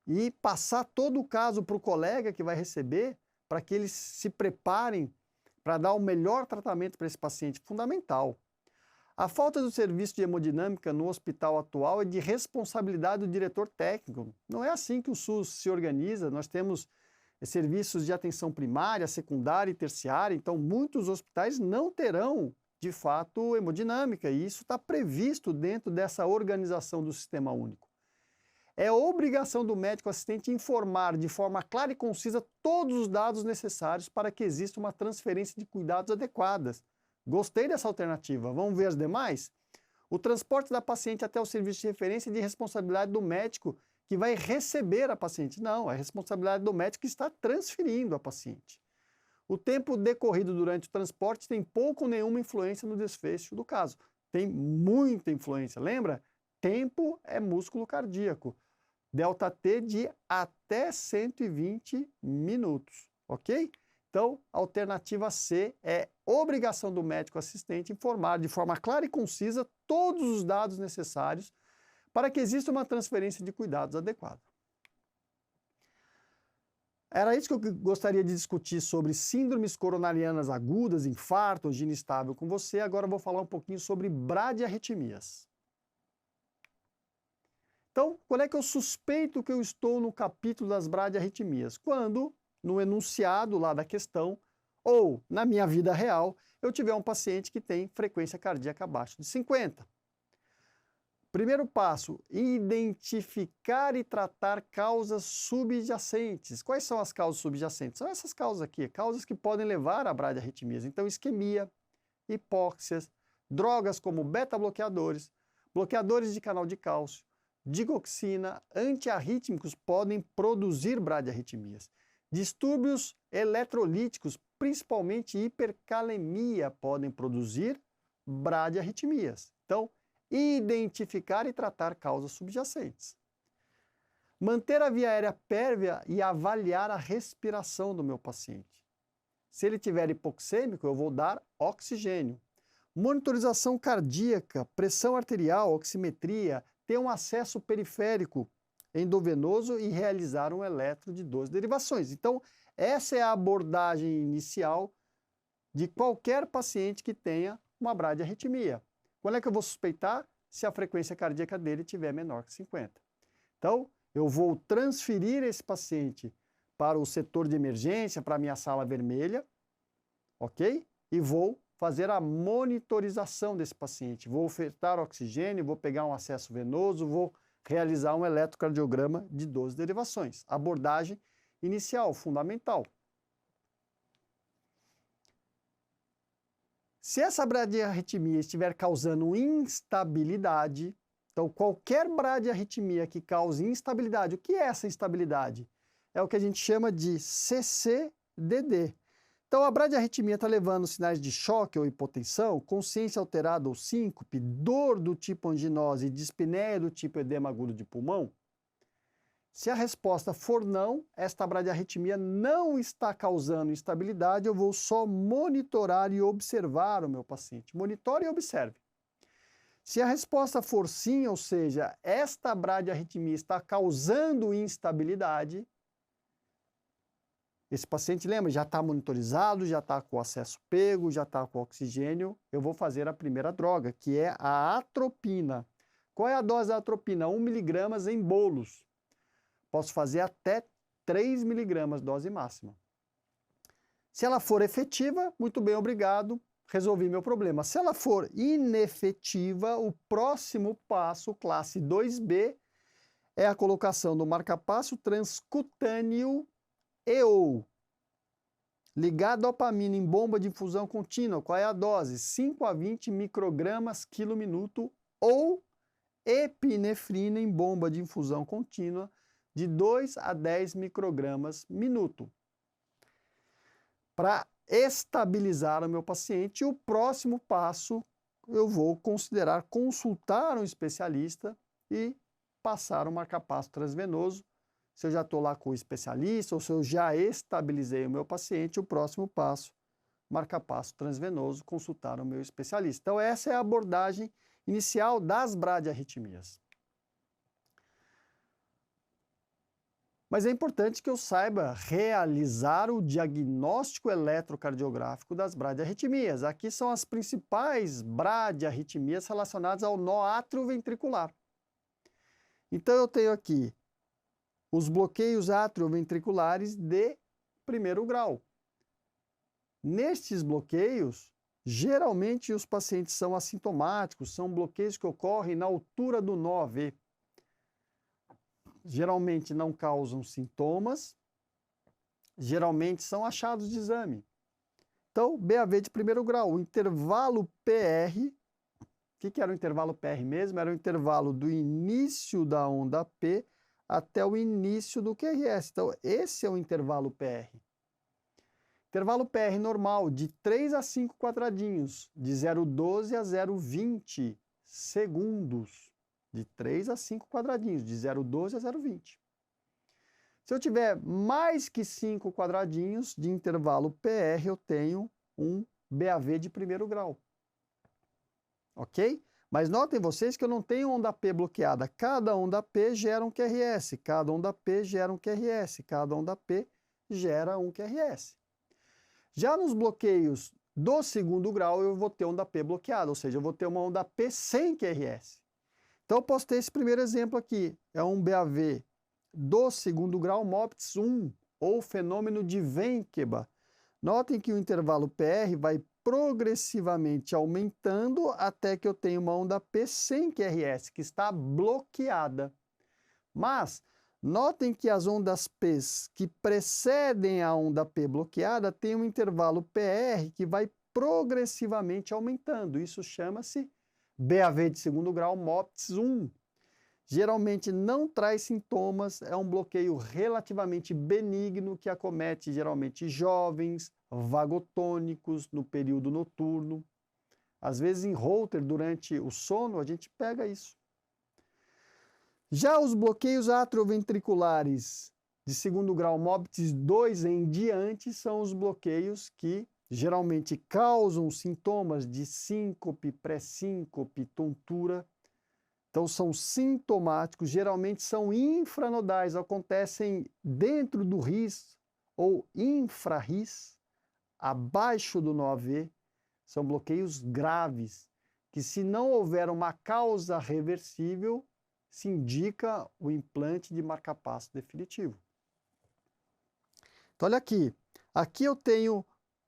e passar todo o caso para o colega que vai receber para que eles se preparem para dar o melhor tratamento para esse paciente. Fundamental. A falta do serviço de hemodinâmica no hospital atual é de responsabilidade do diretor técnico. Não é assim que o SUS se organiza. Nós temos serviços de atenção primária, secundária e terciária, então muitos hospitais não terão, de fato, hemodinâmica, e isso está previsto dentro dessa organização do Sistema Único. É obrigação do médico assistente informar de forma clara e concisa todos os dados necessários para que exista uma transferência de cuidados adequadas. Gostei dessa alternativa. Vamos ver as demais? O transporte da paciente até o serviço de referência é de responsabilidade do médico que vai receber a paciente. Não, é responsabilidade do médico que está transferindo a paciente. O tempo decorrido durante o transporte tem pouco ou nenhuma influência no desfecho do caso. Tem muita influência. Lembra? Tempo é músculo cardíaco. Delta T de até 120 minutos, ok? Então, a alternativa C é obrigação do médico assistente informar de forma clara e concisa todos os dados necessários para que exista uma transferência de cuidados adequada. Era isso que eu gostaria de discutir sobre síndromes coronarianas agudas, infarto, angina estável com você. Agora eu vou falar um pouquinho sobre bradiarritmias. Então, quando é que eu suspeito que eu estou no capítulo das bradiarritmias? Quando, no enunciado lá da questão, ou na minha vida real, eu tiver um paciente que tem frequência cardíaca abaixo de 50. Primeiro passo, identificar e tratar causas subjacentes. Quais são as causas subjacentes? São essas causas aqui, causas que podem levar a bradiarritmias. Então, isquemia, hipóxias, drogas como beta-bloqueadores, bloqueadores de canal de cálcio, digoxina, antiarrítmicos podem produzir bradiarritmias. Distúrbios eletrolíticos, principalmente hipercalemia, podem produzir bradiarritmias. Então, identificar e tratar causas subjacentes. Manter a via aérea pérvia e avaliar a respiração do meu paciente. Se ele tiver hipoxêmico, eu vou dar oxigênio. Monitorização cardíaca, pressão arterial, oximetria, ter um acesso periférico endovenoso e realizar um eletro de 12 derivações. Então, essa é a abordagem inicial de qualquer paciente que tenha uma bradiarritmia. Quando é que eu vou suspeitar? Se a frequência cardíaca dele tiver menor que 50. Então, eu vou transferir esse paciente para o setor de emergência, para a minha sala vermelha, ok? E vou fazer a monitorização desse paciente. Vou ofertar oxigênio, vou pegar um acesso venoso, vou realizar um eletrocardiograma de 12 derivações. Abordagem inicial, fundamental. Se essa bradiarritmia estiver causando instabilidade, então qualquer bradiarritmia que cause instabilidade, o que é essa instabilidade? É o que a gente chama de CCDD. Então, a bradiarritmia está levando sinais de choque ou hipotensão, consciência alterada ou síncope, dor do tipo anginose e dispneia do tipo edema agudo de pulmão? Se a resposta for não, esta bradiarritmia não está causando instabilidade, eu vou só monitorar e observar o meu paciente. Monitore e observe. Se a resposta for sim, ou seja, esta bradiarritmia está causando instabilidade, esse paciente, lembra, já está monitorizado, já está com acesso pego, já está com oxigênio, eu vou fazer a primeira droga, que é a atropina. Qual é a dose da atropina? 1 mg em bolos. Posso fazer até 3 mg, dose máxima. Se ela for efetiva, muito bem, obrigado, resolvi meu problema. Se ela for inefetiva, o próximo passo, classe 2B, é a colocação do marcapasso transcutâneo ou ligar dopamina em bomba de infusão contínua. Qual é a dose? 5 a 20 microgramas quilo minuto ou epinefrina em bomba de infusão contínua de 2 a 10 microgramas minuto. Para estabilizar o meu paciente, o próximo passo eu vou considerar consultar um especialista e passar um marcapasso transvenoso. Se eu já estou lá com o especialista ou se eu já estabilizei o meu paciente, o próximo passo, marcapasso transvenoso, consultar o meu especialista. Então, essa é a abordagem inicial das bradiarritmias. Mas é importante que eu saiba realizar o diagnóstico eletrocardiográfico das bradiarritmias. Aqui são as principais bradiarritmias relacionadas ao nó atrioventricular. Então, eu tenho aqui os bloqueios atrioventriculares de primeiro grau. Nestes bloqueios, geralmente os pacientes são assintomáticos, são bloqueios que ocorrem na altura do nó AV. Geralmente não causam sintomas, geralmente são achados de exame. Então, BAV de primeiro grau, o intervalo PR, o que era o intervalo PR mesmo? Era o intervalo do início da onda P até o início do QRS. Então, esse é o intervalo PR. Intervalo PR normal, de 3 a 5 quadradinhos, de 0,12 a 0,20 segundos. De 3 a 5 quadradinhos, de 0,12 a 0,20. Se eu tiver mais que 5 quadradinhos de intervalo PR, eu tenho um BAV de primeiro grau. Ok? Mas notem vocês que eu não tenho onda P bloqueada. Cada onda P gera um QRS, cada onda P gera um QRS, cada onda P gera um QRS. Já nos bloqueios do segundo grau, eu vou ter onda P bloqueada, ou seja, eu vou ter uma onda P sem QRS. Então, eu posso ter esse primeiro exemplo aqui. É um BAV do segundo grau MOPTIS 1, ou fenômeno de Ventqueba. Notem que o intervalo PR vai progressivamente aumentando até que eu tenho uma onda P sem QRS, que está bloqueada. Mas notem que as ondas P's que precedem a onda P bloqueada têm um intervalo PR que vai progressivamente aumentando. Isso chama-se BAV de segundo grau MOPTIS 1. Geralmente não traz sintomas, é um bloqueio relativamente benigno que acomete geralmente jovens, vagotônicos no período noturno. Às vezes em Holter, durante o sono, a gente pega isso. Já os bloqueios atrioventriculares de segundo grau MOPTIS 2 em diante são os bloqueios que geralmente causam sintomas de síncope, pré-síncope, tontura. Então, são sintomáticos, geralmente são infranodais, acontecem dentro do RIS ou infra-RIS, abaixo do nó AV. São bloqueios graves, que se não houver uma causa reversível, se indica o implante de marcapasso definitivo. Então, olha aqui. Aqui eu tenho,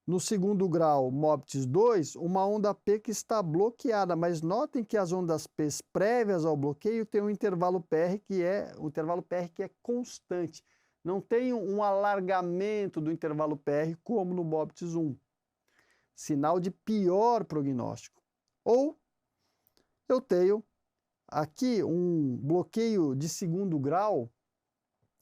no segundo grau, MOPTIS 2, uma onda P que está bloqueada, mas notem que as ondas P prévias ao bloqueio têm um intervalo PR que é constante. Não tem um alargamento do intervalo PR como no MOPTIS 1. Sinal de pior prognóstico. Ou eu tenho aqui um bloqueio de segundo grau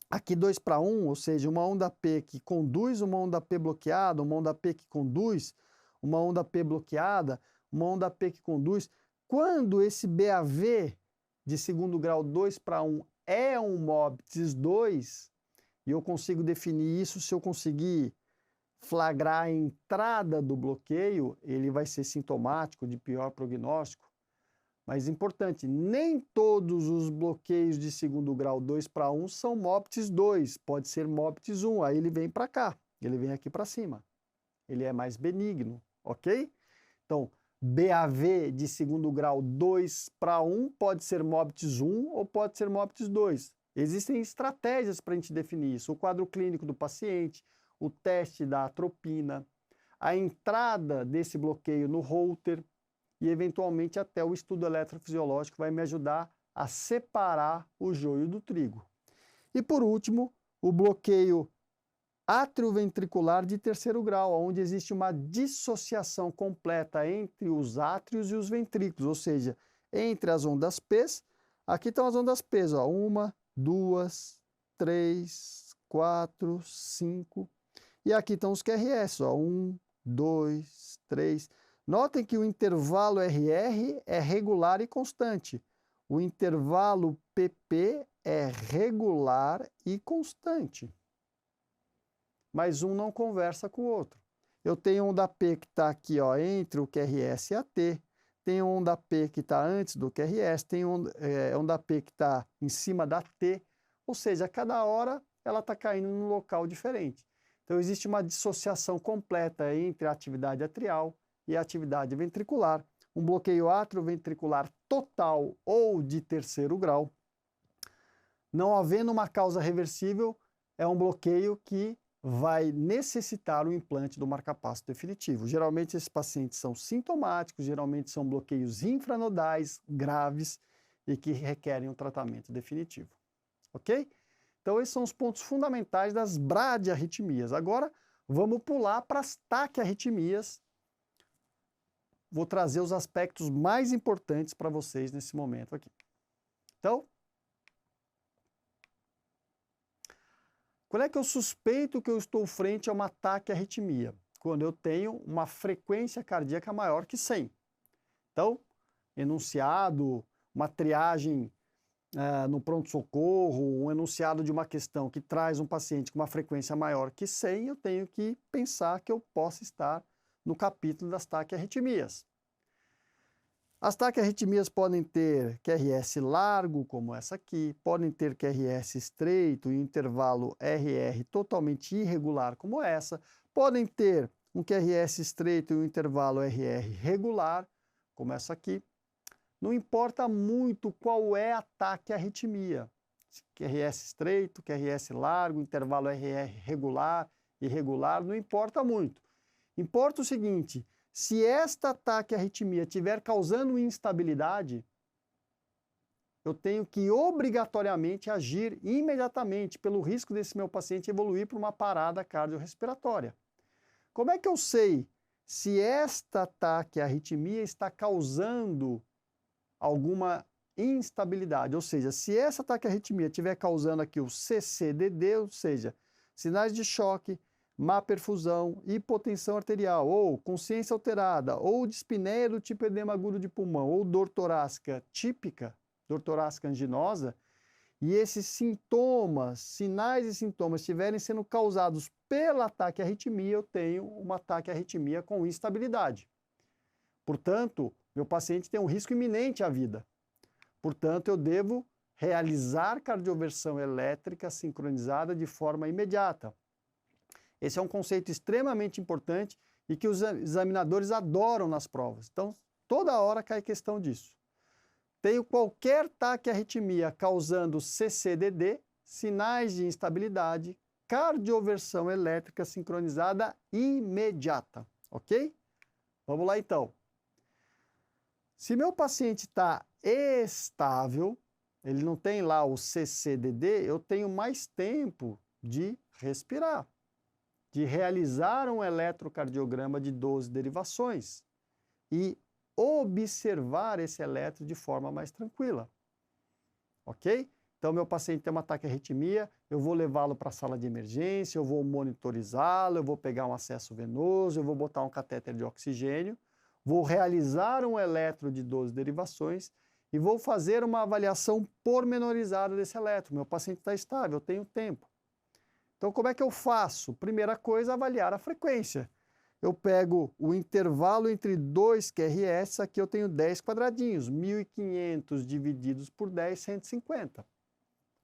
aqui 2 para 1, ou seja, uma onda P que conduz, uma onda P bloqueada, uma onda P que conduz, uma onda P bloqueada, uma onda P que conduz. Quando esse BAV de segundo grau 2 para 1 é um MOBITS 2, e eu consigo definir isso se eu conseguir flagrar a entrada do bloqueio, ele vai ser sintomático de pior prognóstico. Mas importante, nem todos os bloqueios de segundo grau 2 para 1 são MOBITS 2, pode ser MOBITS 1, aí ele vem para cá, ele vem aqui para cima. Ele é mais benigno, ok? Então, BAV de segundo grau 2 para 1 pode ser MOBITS 1 ou pode ser MOBITS 2. Existem estratégias para a gente definir isso. O quadro clínico do paciente, o teste da atropina, a entrada desse bloqueio no Holter e, eventualmente, até o estudo eletrofisiológico vai me ajudar a separar o joio do trigo. E, por último, o bloqueio atrioventricular de terceiro grau, onde existe uma dissociação completa entre os átrios e os ventrículos, ou seja, entre as ondas P's, aqui estão as ondas P's, ó, 1, 2, 3, 4, 5, e aqui estão os QRS, ó, 1, 2, 3. Notem que o intervalo RR é regular e constante. O intervalo PP é regular e constante. Mas um não conversa com o outro. Eu tenho onda P que está aqui, ó, entre o QRS e a T, tem onda P que está antes do QRS, tem onda P que está em cima da T, ou seja, a cada hora ela está caindo num local diferente. Então existe uma dissociação completa entre a atividade atrial e a atividade ventricular. Um bloqueio atrioventricular total ou de terceiro grau, não havendo uma causa reversível, é um bloqueio que vai necessitar o implante do marcapasso definitivo. Geralmente esses pacientes são sintomáticos, geralmente são bloqueios infranodais graves e que requerem um tratamento definitivo. Ok? Então esses são os pontos fundamentais das bradiarritmias. Agora vamos pular para as taquiarritmias. Vou trazer os aspectos mais importantes para vocês nesse momento aqui. Então, quando é que eu suspeito que eu estou frente a uma taquiarritmia? Quando eu tenho uma frequência cardíaca maior que 100. Então, enunciado, uma triagem no pronto-socorro, um enunciado de uma questão que traz um paciente com uma frequência maior que 100, eu tenho que pensar que eu possa estar no capítulo das taquiarritmias. As taquiarritmias podem ter QRS largo, como essa aqui, podem ter QRS estreito e intervalo RR totalmente irregular, como essa, podem ter um QRS estreito e um intervalo RR regular, como essa aqui. Não importa muito qual é a taquiarritmia, QRS estreito, QRS largo, intervalo RR regular, irregular, não importa muito. Importa o seguinte: se esta taquiarritmia estiver causando instabilidade, eu tenho que obrigatoriamente agir imediatamente pelo risco desse meu paciente evoluir para uma parada cardiorrespiratória. Como é que eu sei se esta taquiarritmia está causando alguma instabilidade? Ou seja, se essa taquiarritmia estiver causando aqui o CCDD, ou seja, sinais de choque, má perfusão, hipotensão arterial, ou consciência alterada, ou dispneia do tipo edema agudo de pulmão, ou dor torácica típica, dor torácica anginosa, e esses sintomas, sinais e sintomas estiverem sendo causados pela taquiarritmia, eu tenho uma taquiarritmia com instabilidade. Portanto, meu paciente tem um risco iminente à vida. Portanto, eu devo realizar cardioversão elétrica sincronizada de forma imediata. Esse é um conceito extremamente importante e que os examinadores adoram nas provas. Então, toda hora cai questão disso. Tenho qualquer taquiarritmia causando CCDD, sinais de instabilidade, cardioversão elétrica sincronizada imediata, ok? Vamos lá então. Se meu paciente está estável, ele não tem lá o CCDD, eu tenho mais tempo de respirar, de realizar um eletrocardiograma de 12 derivações e observar esse eletro de forma mais tranquila. Ok? Então, meu paciente tem uma taquiarritmia, eu vou levá-lo para a sala de emergência, eu vou monitorizá-lo, eu vou pegar um acesso venoso, eu vou botar um catéter de oxigênio, vou realizar um eletro de 12 derivações e vou fazer uma avaliação pormenorizada desse eletro. Meu paciente está estável, eu tenho tempo. Então, como é que eu faço? Primeira coisa, avaliar a frequência. Eu pego o intervalo entre 2 QRS, aqui eu tenho 10 quadradinhos, 1.500 divididos por 10, 150.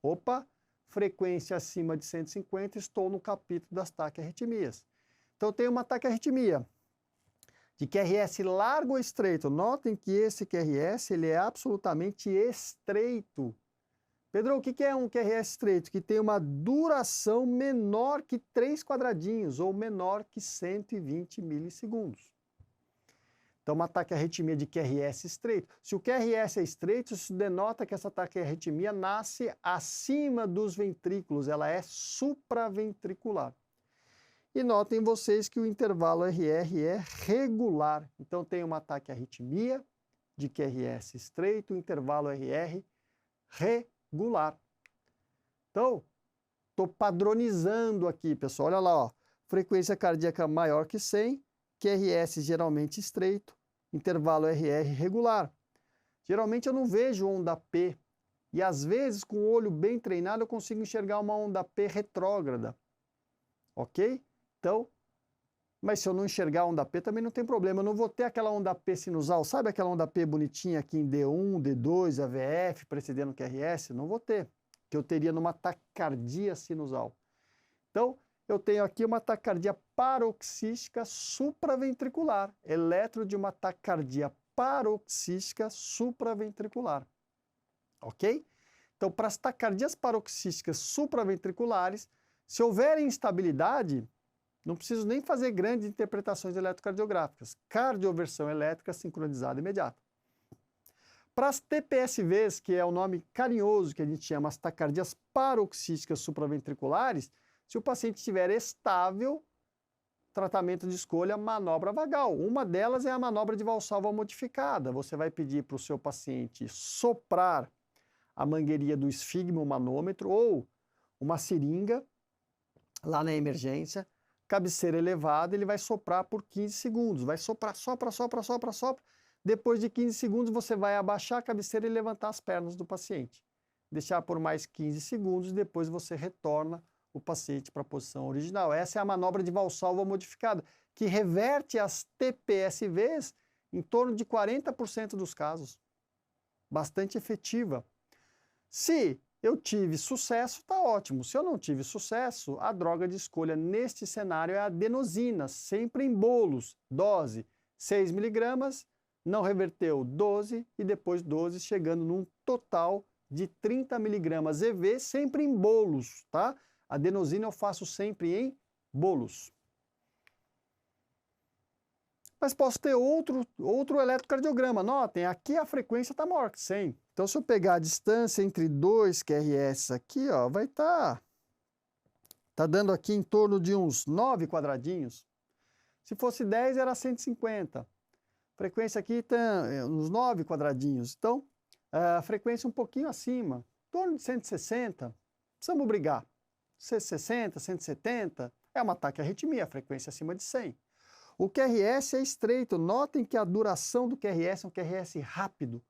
Opa, frequência acima de 150, estou no capítulo das taquiarritmias. Então, eu tenho uma taquiarritmia de QRS largo ou estreito. Notem que esse QRS ele é absolutamente estreito. Pedro, o que é um QRS estreito? Que tem uma duração menor que 3 quadradinhos ou menor que 120 milissegundos. Então, uma taquiarritmia de QRS estreito. Se o QRS é estreito, isso denota que essa taquiarritmia nasce acima dos ventrículos, ela é supraventricular. E notem vocês que o intervalo RR é regular. Então, tem uma taquiarritmia de QRS estreito, o intervalo RR regular. Então, estou padronizando aqui, pessoal. Olha lá, ó. Frequência cardíaca maior que 100, QRS geralmente estreito, intervalo RR regular. Geralmente eu não vejo onda P, e às vezes com o olho bem treinado eu consigo enxergar uma onda P retrógrada, ok? Então, mas se eu não enxergar a onda P também não tem problema, eu não vou ter aquela onda P sinusal, sabe aquela onda P bonitinha aqui em D1, D2, AVF, precedendo o QRS? Não vou ter, que eu teria numa taquicardia sinusal. Então, eu tenho aqui uma taquicardia paroxística supraventricular, eletro de uma taquicardia paroxística supraventricular, ok? Então, para as taquicardias paroxísticas supraventriculares, se houver instabilidade, não preciso nem fazer grandes interpretações eletrocardiográficas. Cardioversão elétrica sincronizada imediata. Para as TPSVs, que é o nome carinhoso que a gente chama as taquicardias paroxísticas supraventriculares, se o paciente estiver estável, tratamento de escolha, manobra vagal. Uma delas é a manobra de valsalva modificada. Você vai pedir para o seu paciente soprar a mangueirinha do esfigmo manômetro ou uma seringa lá na emergência, cabeceira elevada, ele vai soprar por 15 segundos. Vai soprar, sopra, sopra, sopra, sopra. Depois de 15 segundos, você vai abaixar a cabeceira e levantar as pernas do paciente. Deixar por mais 15 segundos, depois você retorna o paciente para a posição original. Essa é a manobra de valsalva modificada, que reverte as TPSVs em torno de 40% dos casos. Bastante efetiva. Se eu tive sucesso, está ótimo. Se eu não tive sucesso, a droga de escolha neste cenário é a adenosina, sempre em bolos. Dose 6 miligramas, não reverteu 12 e depois 12, chegando num total de 30 miligramas EV, sempre em bolos, tá? Adenosina eu faço sempre em bolos. Mas posso ter outro eletrocardiograma. Notem, aqui a frequência está maior que 100. Então, se eu pegar a distância entre 2 QRS aqui, ó, vai estar dando aqui em torno de uns 9 quadradinhos. Se fosse 10, era 150. A frequência aqui está uns 9 quadradinhos. Então, a frequência um pouquinho acima, em torno de 160. Precisamos brigar. 160, 170, é uma taquiarritmia, a frequência acima de 100. O QRS é estreito. Notem que a duração do QRS é um QRS rápido.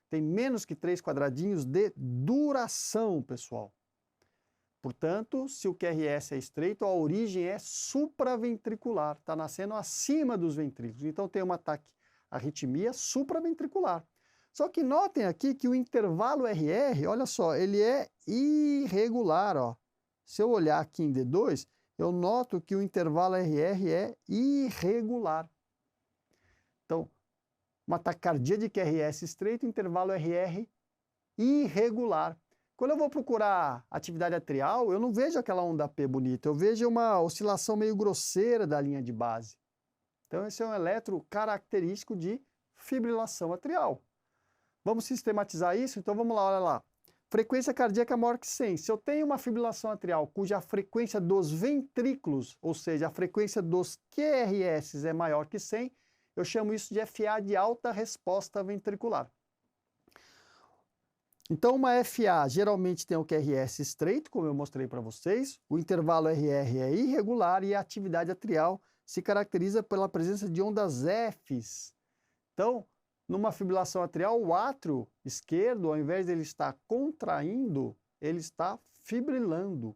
Tem menos que 3 quadradinhos de duração, pessoal. Portanto, se o QRS é estreito, a origem é supraventricular. Está nascendo acima dos ventrículos. Então, tem uma taquiarritmia supraventricular. Só que notem aqui que o intervalo RR, olha só, ele é irregular, ó. Se eu olhar aqui em D2, eu noto que o intervalo RR é irregular. Então, uma taquicardia de QRS estreito, intervalo RR irregular. Quando eu vou procurar atividade atrial, eu não vejo aquela onda P bonita, eu vejo uma oscilação meio grosseira da linha de base. Então, esse é um eletro característico de fibrilação atrial. Vamos sistematizar isso? Então, vamos lá, olha lá. Frequência cardíaca maior que 100. Se eu tenho uma fibrilação atrial cuja frequência dos ventrículos, ou seja, a frequência dos QRS é maior que 100, eu chamo isso de FA de alta resposta ventricular. Então, uma FA geralmente tem o QRS estreito, como eu mostrei para vocês, o intervalo RR é irregular e a atividade atrial se caracteriza pela presença de ondas Fs. Então, numa fibrilação atrial, o átrio esquerdo, ao invés de ele estar contraindo, ele está fibrilando.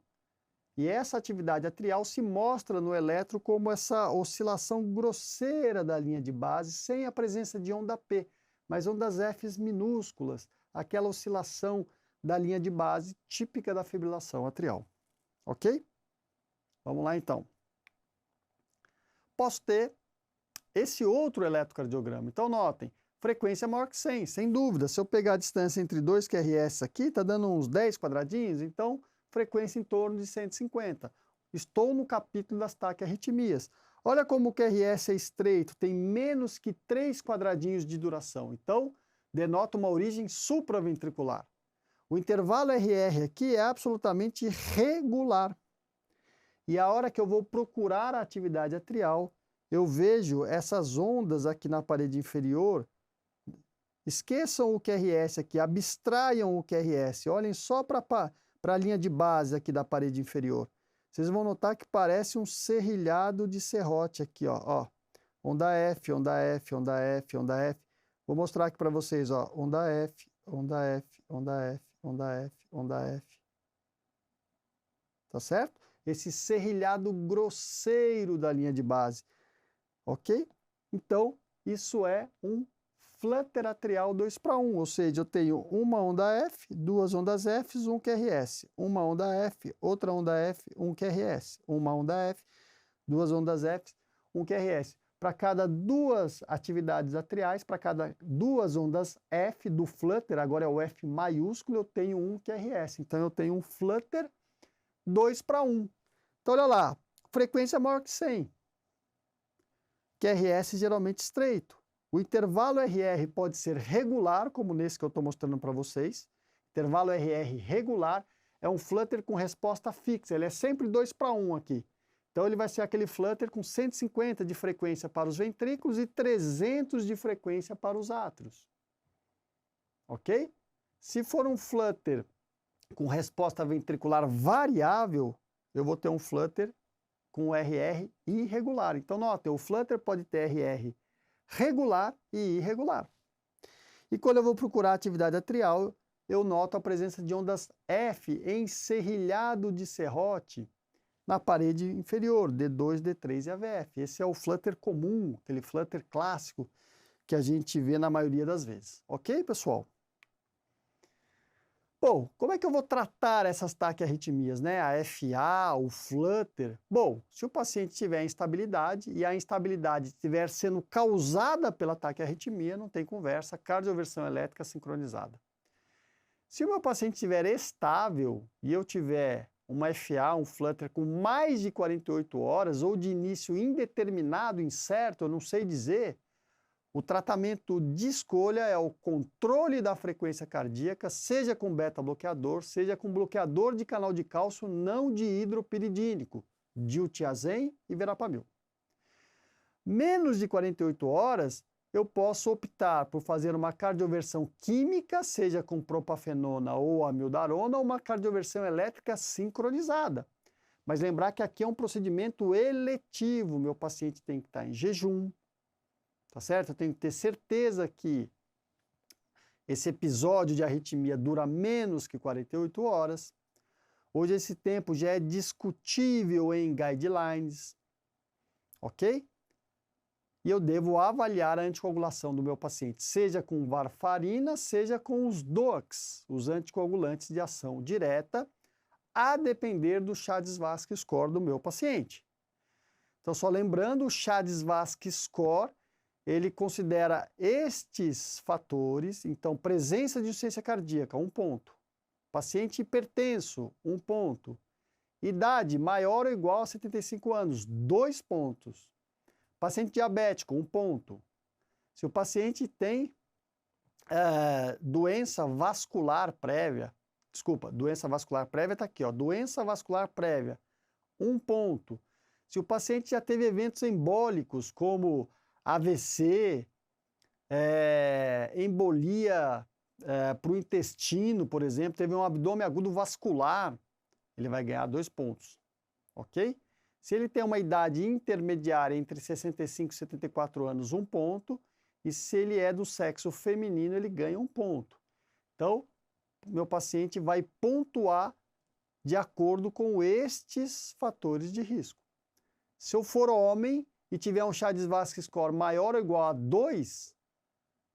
E essa atividade atrial se mostra no eletro como essa oscilação grosseira da linha de base, sem a presença de onda P, mas ondas Fs minúsculas, aquela oscilação da linha de base típica da fibrilação atrial. Ok? Vamos lá então. Posso ter esse outro eletrocardiograma. Então notem, frequência maior que 100, sem dúvida. Se eu pegar a distância entre dois QRS aqui, está dando uns 10 quadradinhos, então frequência em torno de 150. Estou no capítulo das taquiarritmias. Olha como o QRS é estreito, tem menos que 3 quadradinhos de duração. Então, denota uma origem supraventricular. O intervalo RR aqui é absolutamente regular. E a hora que eu vou procurar a atividade atrial, eu vejo essas ondas aqui na parede inferior. Esqueçam o QRS aqui, abstraiam o QRS, olhem só para a linha de base aqui da parede inferior. Vocês vão notar que parece um serrilhado de serrote aqui, ó. Onda F, onda F, onda F, onda F. Vou mostrar aqui para vocês, ó. Onda F, onda F, onda F, onda F, onda F. Tá certo? Esse serrilhado grosseiro da linha de base. Ok? Então, isso é um flutter atrial 2:1, ou seja, eu tenho uma onda F, duas ondas Fs, um QRS. Uma onda F, outra onda F, um QRS. Uma onda F, duas ondas Fs, um QRS. Para cada duas atividades atriais, para cada duas ondas F do flutter, agora é o F maiúsculo, eu tenho um QRS. Então, eu tenho um flutter 2:1. Então, olha lá, frequência maior que 100. QRS geralmente estreito. O intervalo RR pode ser regular, como nesse que eu estou mostrando para vocês. Intervalo RR regular é um flutter com resposta fixa, ele é sempre 2:1 aqui. Então ele vai ser aquele flutter com 150 de frequência para os ventrículos e 300 de frequência para os átrios. Ok? Se for um flutter com resposta ventricular variável, eu vou ter um flutter com RR irregular. Então, notem, o flutter pode ter RR regular e irregular. E quando eu vou procurar atividade atrial, eu noto a presença de ondas F em serrilhado de serrote na parede inferior, D2, D3 e AVF. Esse é o flutter comum, aquele flutter clássico que a gente vê na maioria das vezes. Ok, pessoal? Bom, como é que eu vou tratar essas taquiarritmias, né? A FA, o flutter. Bom, se o paciente tiver instabilidade e a instabilidade estiver sendo causada pela taquiarritmia, não tem conversa, cardioversão elétrica sincronizada. Se o meu paciente estiver estável e eu tiver uma FA, um flutter com mais de 48 horas ou de início indeterminado, incerto, eu não sei dizer, o tratamento de escolha é o controle da frequência cardíaca, seja com beta-bloqueador, seja com bloqueador de canal de cálcio não dihidropiridínico, diltiazem e verapamil. Menos de 48 horas, eu posso optar por fazer uma cardioversão química, seja com propafenona ou amiodarona, ou uma cardioversão elétrica sincronizada. Mas lembrar que aqui é um procedimento eletivo, meu paciente tem que estar em jejum, tá certo? Eu tenho que ter certeza que esse episódio de arritmia dura menos que 48 horas. Hoje esse tempo já é discutível em guidelines, ok? E eu devo avaliar a anticoagulação do meu paciente, seja com varfarina, seja com os DOACs, os anticoagulantes de ação direta, a depender do Chades-Vasque score do meu paciente. Então, só lembrando, o Chades-Vasque score ele considera estes fatores, então, presença de insuficiência cardíaca, 1 ponto. Paciente hipertenso, 1 ponto. Idade maior ou igual a 75 anos, 2 pontos. Paciente diabético, 1 ponto. Se o paciente tem doença vascular prévia, doença vascular prévia está aqui, ó, doença vascular prévia, 1 ponto. Se o paciente já teve eventos embólicos, como AVC, embolia para o intestino, por exemplo, teve um abdômen agudo vascular, ele vai ganhar 2 pontos, ok? Se ele tem uma idade intermediária entre 65 e 74 anos, 1 ponto, e se ele é do sexo feminino, ele ganha 1 ponto. Então, meu paciente vai pontuar de acordo com estes fatores de risco. Se eu for homem e tiver um Chades-Vasque score maior ou igual a 2,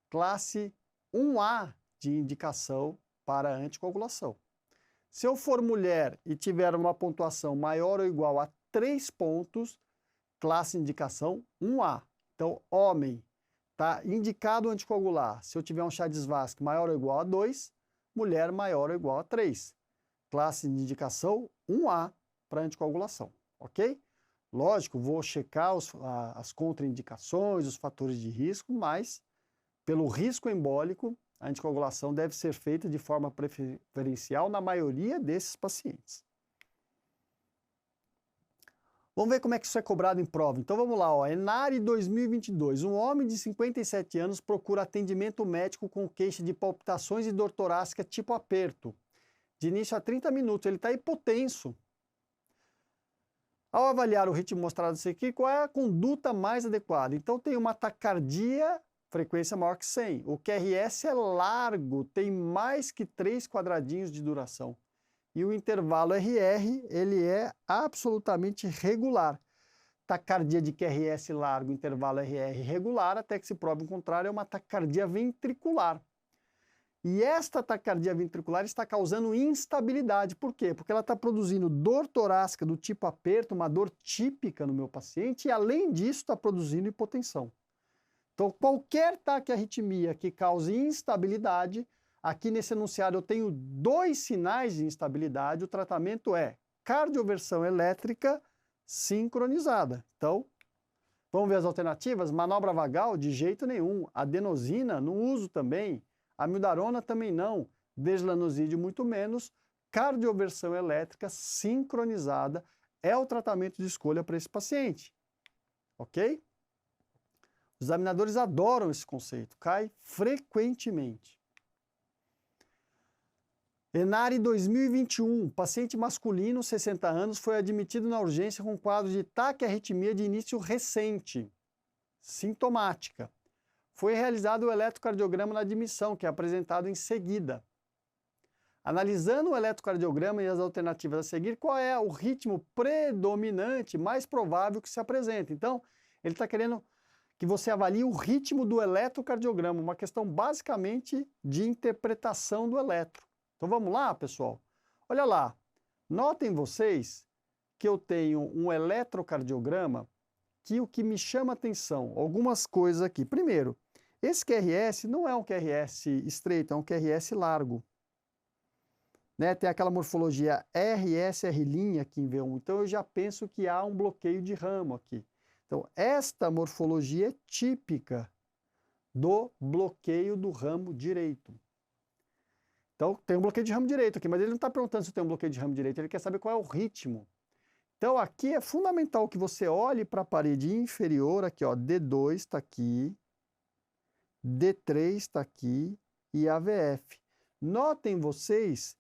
classe 1A de indicação para anticoagulação. Se eu for mulher e tiver uma pontuação maior ou igual a 3 pontos, classe indicação 1A. Então, homem, está indicado anticoagular. Se eu tiver um Chades-Vasque maior ou igual a 2, mulher maior ou igual a 3. Classe de indicação 1A para anticoagulação, ok? Lógico, vou checar as contraindicações, os fatores de risco, mas pelo risco embólico, a anticoagulação deve ser feita de forma preferencial na maioria desses pacientes. Vamos ver como é que isso é cobrado em prova. Então vamos lá, ó. ENARE 2022. Um homem de 57 anos procura atendimento médico com queixa de palpitações e dor torácica tipo aperto. De início a 30 minutos, ele está hipotenso. Ao avaliar o ritmo mostrado aqui, qual é a conduta mais adequada? Então tem uma taquicardia, frequência maior que 100. O QRS é largo, tem mais que 3 quadradinhos de duração. E o intervalo RR, ele é absolutamente regular. Taquicardia de QRS largo, intervalo RR regular, até que se prove o contrário, é uma taquicardia ventricular. E esta taquicardia ventricular está causando instabilidade. Por quê? Porque ela está produzindo dor torácica do tipo aperto, uma dor típica no meu paciente, e além disso está produzindo hipotensão. Então, qualquer taquiarritmia que cause instabilidade, aqui nesse enunciado eu tenho 2 sinais de instabilidade, o tratamento é cardioversão elétrica sincronizada. Então, vamos ver as alternativas? Manobra vagal, de jeito nenhum. Adenosina, não uso também. Amiodarona também não, deslanosídeo muito menos, cardioversão elétrica sincronizada é o tratamento de escolha para esse paciente, ok? Os examinadores adoram esse conceito, cai frequentemente. ENARE 2021, paciente masculino, 60 anos, foi admitido na urgência com quadro de taquiarritmia de início recente, sintomática. Foi realizado o eletrocardiograma na admissão, que é apresentado em seguida. Analisando o eletrocardiograma e as alternativas a seguir, qual é o ritmo predominante, mais provável que se apresente? Então, ele está querendo que você avalie o ritmo do eletrocardiograma, uma questão basicamente de interpretação do eletro. Então vamos lá, pessoal? Olha lá, notem vocês que eu tenho um eletrocardiograma que o que me chama atenção, algumas coisas aqui. Primeiro, esse QRS não é um QRS estreito, é um QRS largo. Né? Tem aquela morfologia RSR' aqui em V1, então eu já penso que há um bloqueio de ramo aqui. Então, esta morfologia é típica do bloqueio do ramo direito. Então, tem um bloqueio de ramo direito aqui, mas ele não está perguntando se tem um bloqueio de ramo direito, ele quer saber qual é o ritmo. Então, aqui é fundamental que você olhe para a parede inferior, aqui, ó, D2 está aqui, D3 está aqui e AVF. Notem vocês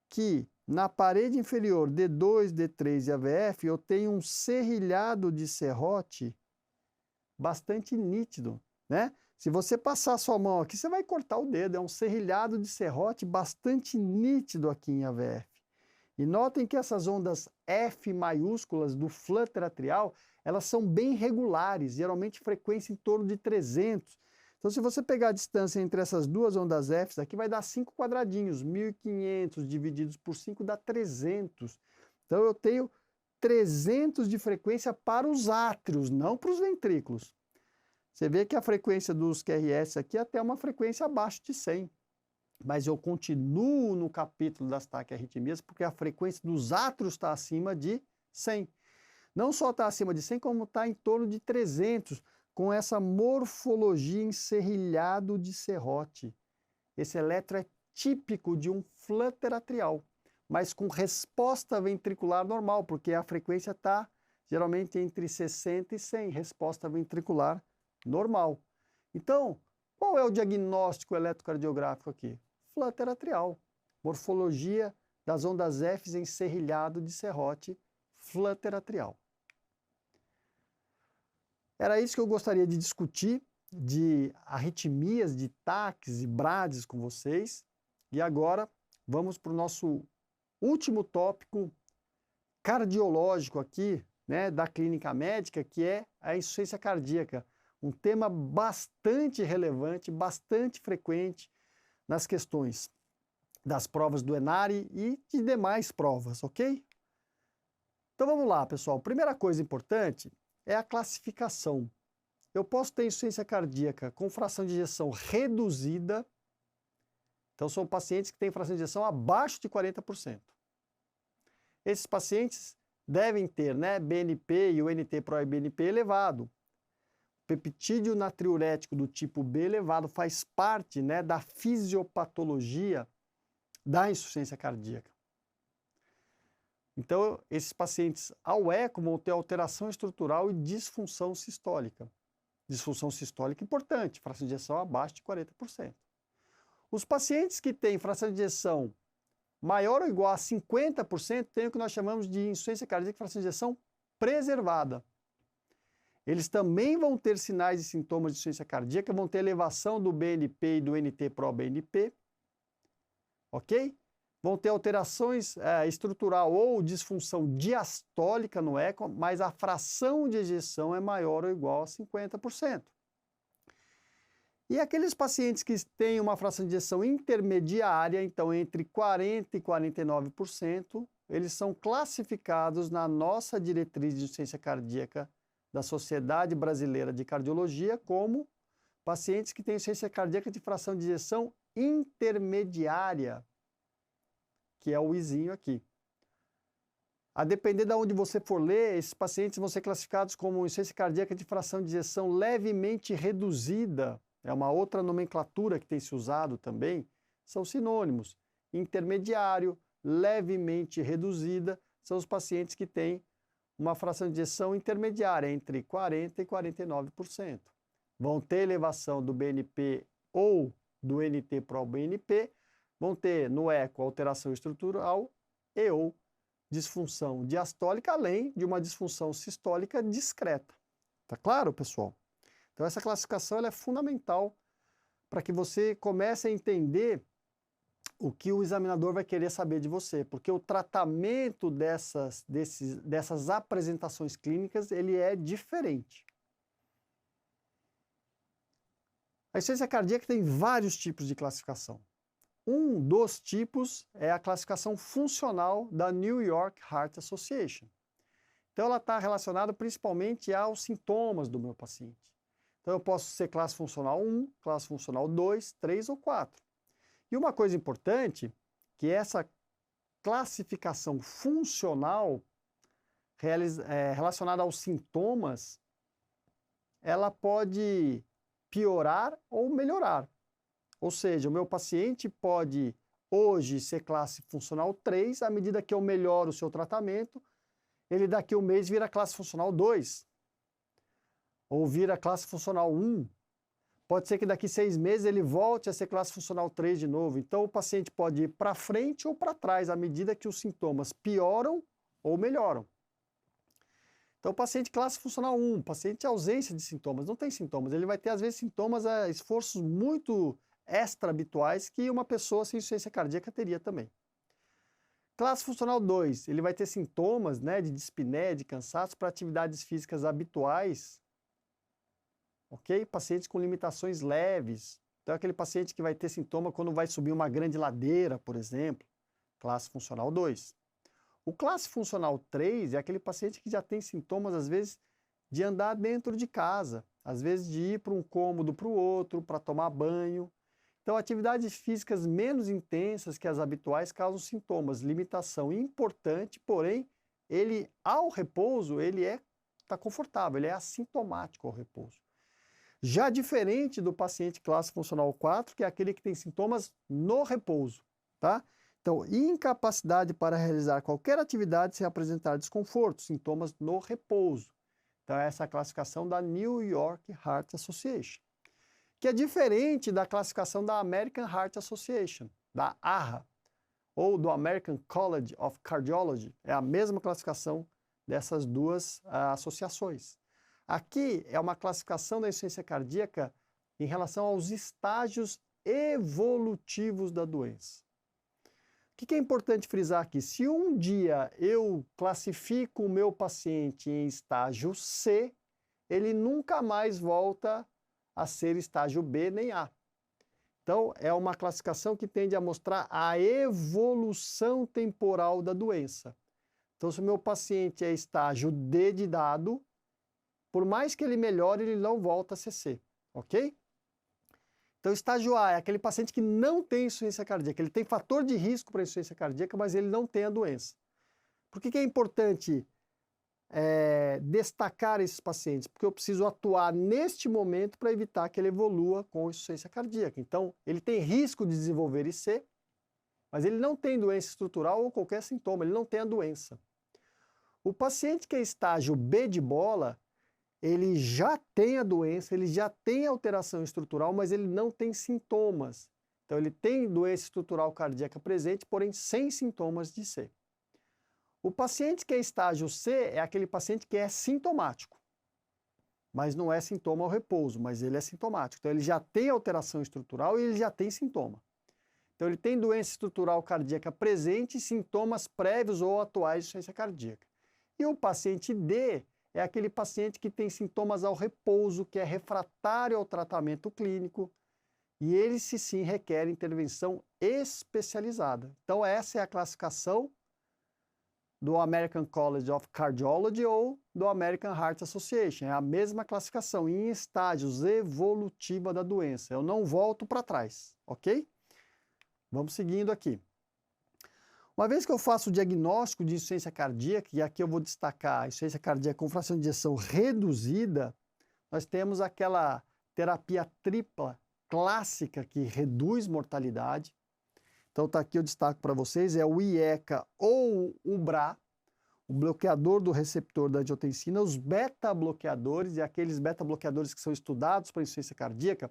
que na parede inferior D2, D3 e AVF eu tenho um serrilhado de serrote bastante nítido, né? Se você passar a sua mão aqui, você vai cortar o dedo, é um serrilhado de serrote bastante nítido aqui em AVF. E notem que essas ondas F maiúsculas do flutter atrial, elas são bem regulares, geralmente frequência em torno de 300. Então, se você pegar a distância entre essas duas ondas Fs aqui, vai dar 5 quadradinhos. 1.500 divididos por 5 dá 300. Então, eu tenho 300 de frequência para os átrios, não para os ventrículos. Você vê que a frequência dos QRS aqui é até uma frequência abaixo de 100. Mas eu continuo no capítulo das taquiarritmias porque a frequência dos átrios está acima de 100. Não só está acima de 100, como está em torno de 300, com essa morfologia em serrilhado de serrote. Esse eletro é típico de um flutter atrial, mas com resposta ventricular normal, porque a frequência está geralmente entre 60 e 100, resposta ventricular normal. Então, qual é o diagnóstico eletrocardiográfico aqui? flutter atrial. Morfologia das ondas F em serrilhado de serrote flutter atrial. Era isso que eu gostaria de discutir, de arritmias, de taques e brades com vocês. E agora vamos para o nosso último tópico cardiológico aqui, né, da clínica médica, que é a insuficiência cardíaca. Um tema bastante relevante, bastante frequente nas questões das provas do ENARE e de demais provas, ok? Então vamos lá, pessoal. Primeira coisa importante é a classificação. Eu posso ter insuficiência cardíaca com fração de ejeção reduzida. Então são pacientes que têm fração de ejeção abaixo de 40%. Esses pacientes devem ter, né, BNP e o NT-proBNP elevado. O peptídeo natriurético do tipo B elevado faz parte, né, da fisiopatologia da insuficiência cardíaca. Então, esses pacientes ao eco vão ter alteração estrutural e disfunção sistólica. Disfunção sistólica importante, fração de ejeção abaixo de 40%. Os pacientes que têm fração de ejeção maior ou igual a 50% têm o que nós chamamos de insuficiência cardíaca, fração de ejeção preservada. Eles também vão ter sinais e sintomas de insuficiência cardíaca, vão ter elevação do BNP e do NT-proBNP, ok? Vão ter alterações estrutural ou disfunção diastólica no eco, mas a fração de ejeção é maior ou igual a 50%. E aqueles pacientes que têm uma fração de ejeção intermediária, então entre 40% e 49%, eles são classificados na nossa diretriz de insuficiência cardíaca da Sociedade Brasileira de Cardiologia como pacientes que têm insuficiência cardíaca de fração de ejeção intermediária, que é o Izinho aqui. A depender de onde você for ler, esses pacientes vão ser classificados como insuficiência cardíaca de fração de ejeção levemente reduzida. É uma outra nomenclatura que tem se usado também. São sinônimos. Intermediário, levemente reduzida, são os pacientes que têm uma fração de ejeção intermediária, entre 40% e 49%. Vão ter elevação do BNP ou do NT-proBNP, vão ter no eco alteração estrutural e ou disfunção diastólica, além de uma disfunção sistólica discreta. Tá claro, pessoal? Então essa classificação ela é fundamental para que você comece a entender o que o examinador vai querer saber de você, porque o tratamento dessas apresentações clínicas ele é diferente. A insuficiência cardíaca tem vários tipos de classificação. Um dos tipos é a classificação funcional da New York Heart Association. Então ela está relacionada principalmente aos sintomas do meu paciente. Então eu posso ser classe funcional 1, classe funcional 2, 3 ou 4. E uma coisa importante, que essa classificação funcional relacionada aos sintomas, ela pode piorar ou melhorar. Ou seja, o meu paciente pode hoje ser classe funcional 3, à medida que eu melhoro o seu tratamento, ele daqui a um mês vira classe funcional 2. Ou vira classe funcional 1. Pode ser que daqui 6 meses ele volte a ser classe funcional 3 de novo. Então o paciente pode ir para frente ou para trás, à medida que os sintomas pioram ou melhoram. Então o paciente classe funcional 1, paciente ausência de sintomas, não tem sintomas. Ele vai ter às vezes sintomas, esforços muito extra-habituais que uma pessoa sem insuficiência cardíaca teria também. Classe funcional 2, ele vai ter sintomas, né, de dispneia, de cansaço para atividades físicas habituais, ok? Pacientes com limitações leves. Então, aquele paciente que vai ter sintoma quando vai subir uma grande ladeira, por exemplo. Classe funcional 2. O classe funcional 3 é aquele paciente que já tem sintomas, às vezes, de andar dentro de casa. Às vezes, de ir para um cômodo para o outro, para tomar banho. Então, atividades físicas menos intensas que as habituais causam sintomas. Limitação importante, porém, ele, ao repouso, ele está confortável, ele é assintomático ao repouso. Já diferente do paciente classe funcional 4, que é aquele que tem sintomas no repouso, tá? Então, incapacidade para realizar qualquer atividade sem apresentar desconforto, sintomas no repouso. Então, essa é a classificação da New York Heart Association, que é diferente da classificação da American Heart Association. da AHA, ou do American College of Cardiology. É a mesma classificação dessas duas associações. Aqui é uma classificação da insuficiência cardíaca em relação aos estágios evolutivos da doença. O que é importante frisar aqui? Se um dia eu classifico o meu paciente em estágio C, ele nunca mais volta a ser estágio B nem A. Então, é uma classificação que tende a mostrar a evolução temporal da doença. Então, se o meu paciente é estágio D de dado, por mais que ele melhore, ele não volta a ser C, ok? Então, estágio A é aquele paciente que não tem insuficiência cardíaca. Ele tem fator de risco para insuficiência cardíaca, mas ele não tem a doença. Por que é importante destacar esses pacientes? Porque eu preciso atuar neste momento para evitar que ele evolua com insuficiência cardíaca. Então, ele tem risco de desenvolver IC, mas ele não tem doença estrutural ou qualquer sintoma, ele não tem a doença. O paciente que é estágio B de bola, ele já tem a doença, ele já tem alteração estrutural, mas ele não tem sintomas. Então, ele tem doença estrutural cardíaca presente, porém sem sintomas de C. O paciente que é estágio C é aquele paciente que é sintomático, mas não é sintoma ao repouso, mas ele é sintomático. Então, ele já tem alteração estrutural e ele já tem sintoma. Então, ele tem doença estrutural cardíaca presente e sintomas prévios ou atuais de insuficiência cardíaca. E o paciente D é aquele paciente que tem sintomas ao repouso, que é refratário ao tratamento clínico, e ele sim requer intervenção especializada. Então, essa é a classificação do American College of Cardiology ou do American Heart Association. É a mesma classificação, em estágios evolutiva da doença. Eu não volto para trás, ok? Vamos seguindo aqui. Uma vez que eu faço o diagnóstico de insuficiência cardíaca, e aqui eu vou destacar a insuficiência cardíaca com fração de ejeção reduzida, nós temos aquela terapia tripla clássica que reduz mortalidade. Então, tá aqui eu destaco para vocês, é o IECA ou o BRA, o bloqueador do receptor da angiotensina, os beta-bloqueadores, e aqueles beta-bloqueadores que são estudados para insuficiência cardíaca,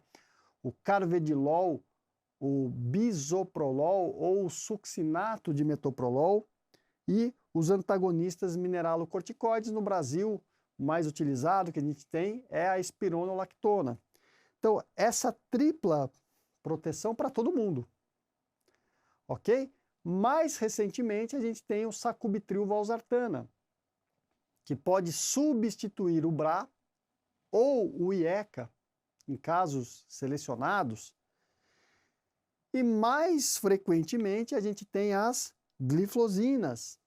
o carvedilol, o bisoprolol ou o succinato de metoprolol, e os antagonistas mineralocorticoides. No Brasil, o mais utilizado que a gente tem é a espironolactona. Então, essa tripla proteção para todo mundo. Ok? Mais recentemente, a gente tem o sacubitril/valsartana, que pode substituir o BRA ou o IECA, em casos selecionados. E mais frequentemente, a gente tem as gliflosinas.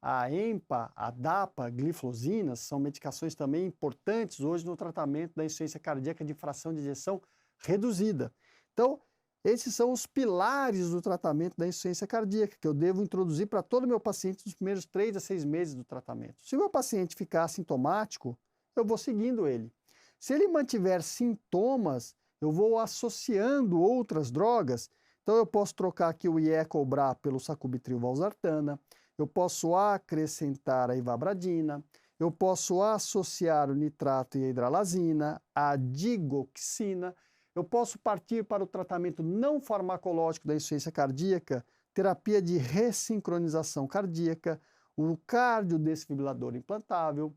A EMPA, a DAPA, gliflosinas, são medicações também importantes hoje no tratamento da insuficiência cardíaca de fração de ejeção reduzida. Então, esses são os pilares do tratamento da insuficiência cardíaca que eu devo introduzir para todo o meu paciente nos primeiros 3 a 6 meses do tratamento. Se o meu paciente ficar assintomático, eu vou seguindo ele. Se ele mantiver sintomas, eu vou associando outras drogas. Então, eu posso trocar aqui o IECA ou BRA pelo sacubitril/valsartana, eu posso acrescentar a ivabradina, eu posso associar o nitrato e a hidralazina, a digoxina. Eu posso partir para o tratamento não farmacológico da insuficiência cardíaca, terapia de ressincronização cardíaca, o cardiodesfibrilador implantável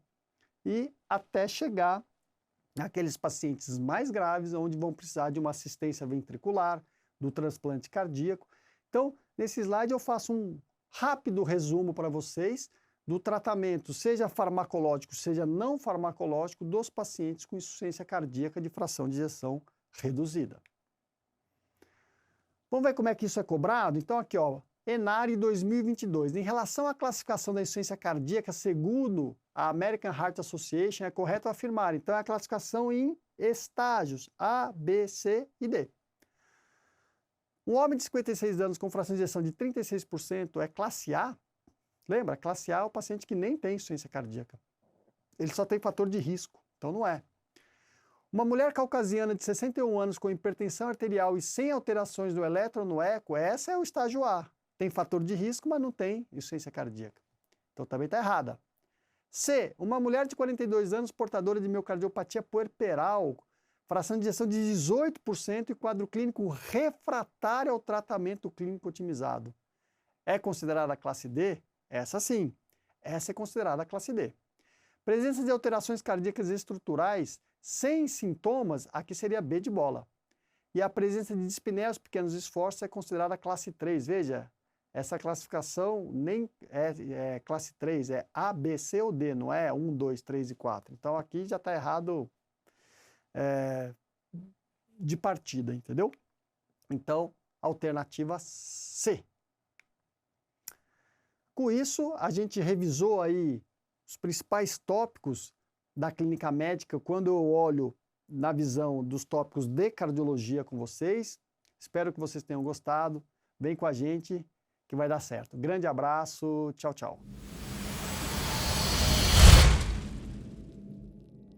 e até chegar naqueles pacientes mais graves, onde vão precisar de uma assistência ventricular, do transplante cardíaco. Então, nesse slide eu faço um rápido resumo para vocês do tratamento, seja farmacológico, seja não farmacológico, dos pacientes com insuficiência cardíaca de fração de ejeção reduzida. Vamos ver como é que isso é cobrado? Então aqui, ó, ENARE 2022. Em relação à classificação da insuficiência cardíaca, segundo a American Heart Association, é correto afirmar, então é a classificação em estágios A, B, C e D. Um homem de 56 anos com fração de ejeção de 36% é classe A. Lembra, classe A é o paciente que nem tem insuficiência cardíaca. Ele só tem fator de risco, então não é. Uma mulher caucasiana de 61 anos com hipertensão arterial e sem alterações do eletro no eco, essa é o estágio A. Tem fator de risco, mas não tem insuficiência cardíaca. Então também está errada. C. Uma mulher de 42 anos portadora de miocardiopatia puerperal fração de injeção de 18% e quadro clínico refratário ao tratamento clínico otimizado. É considerada classe D? Essa sim. Essa é considerada classe D. Presença de alterações cardíacas estruturais sem sintomas, aqui seria B de bola. E a presença de dispneia aos pequenos esforços é considerada classe 3. Veja, essa classificação nem é classe 3, é A, B, C ou D, não é 1, 2, 3 e 4. Então aqui já está errado de partida, entendeu? Então, alternativa C. Com isso, a gente revisou aí os principais tópicos da clínica médica quando eu olho na visão dos tópicos de cardiologia com vocês. Espero que vocês tenham gostado. Vem com a gente que vai dar certo. Grande abraço, tchau, tchau.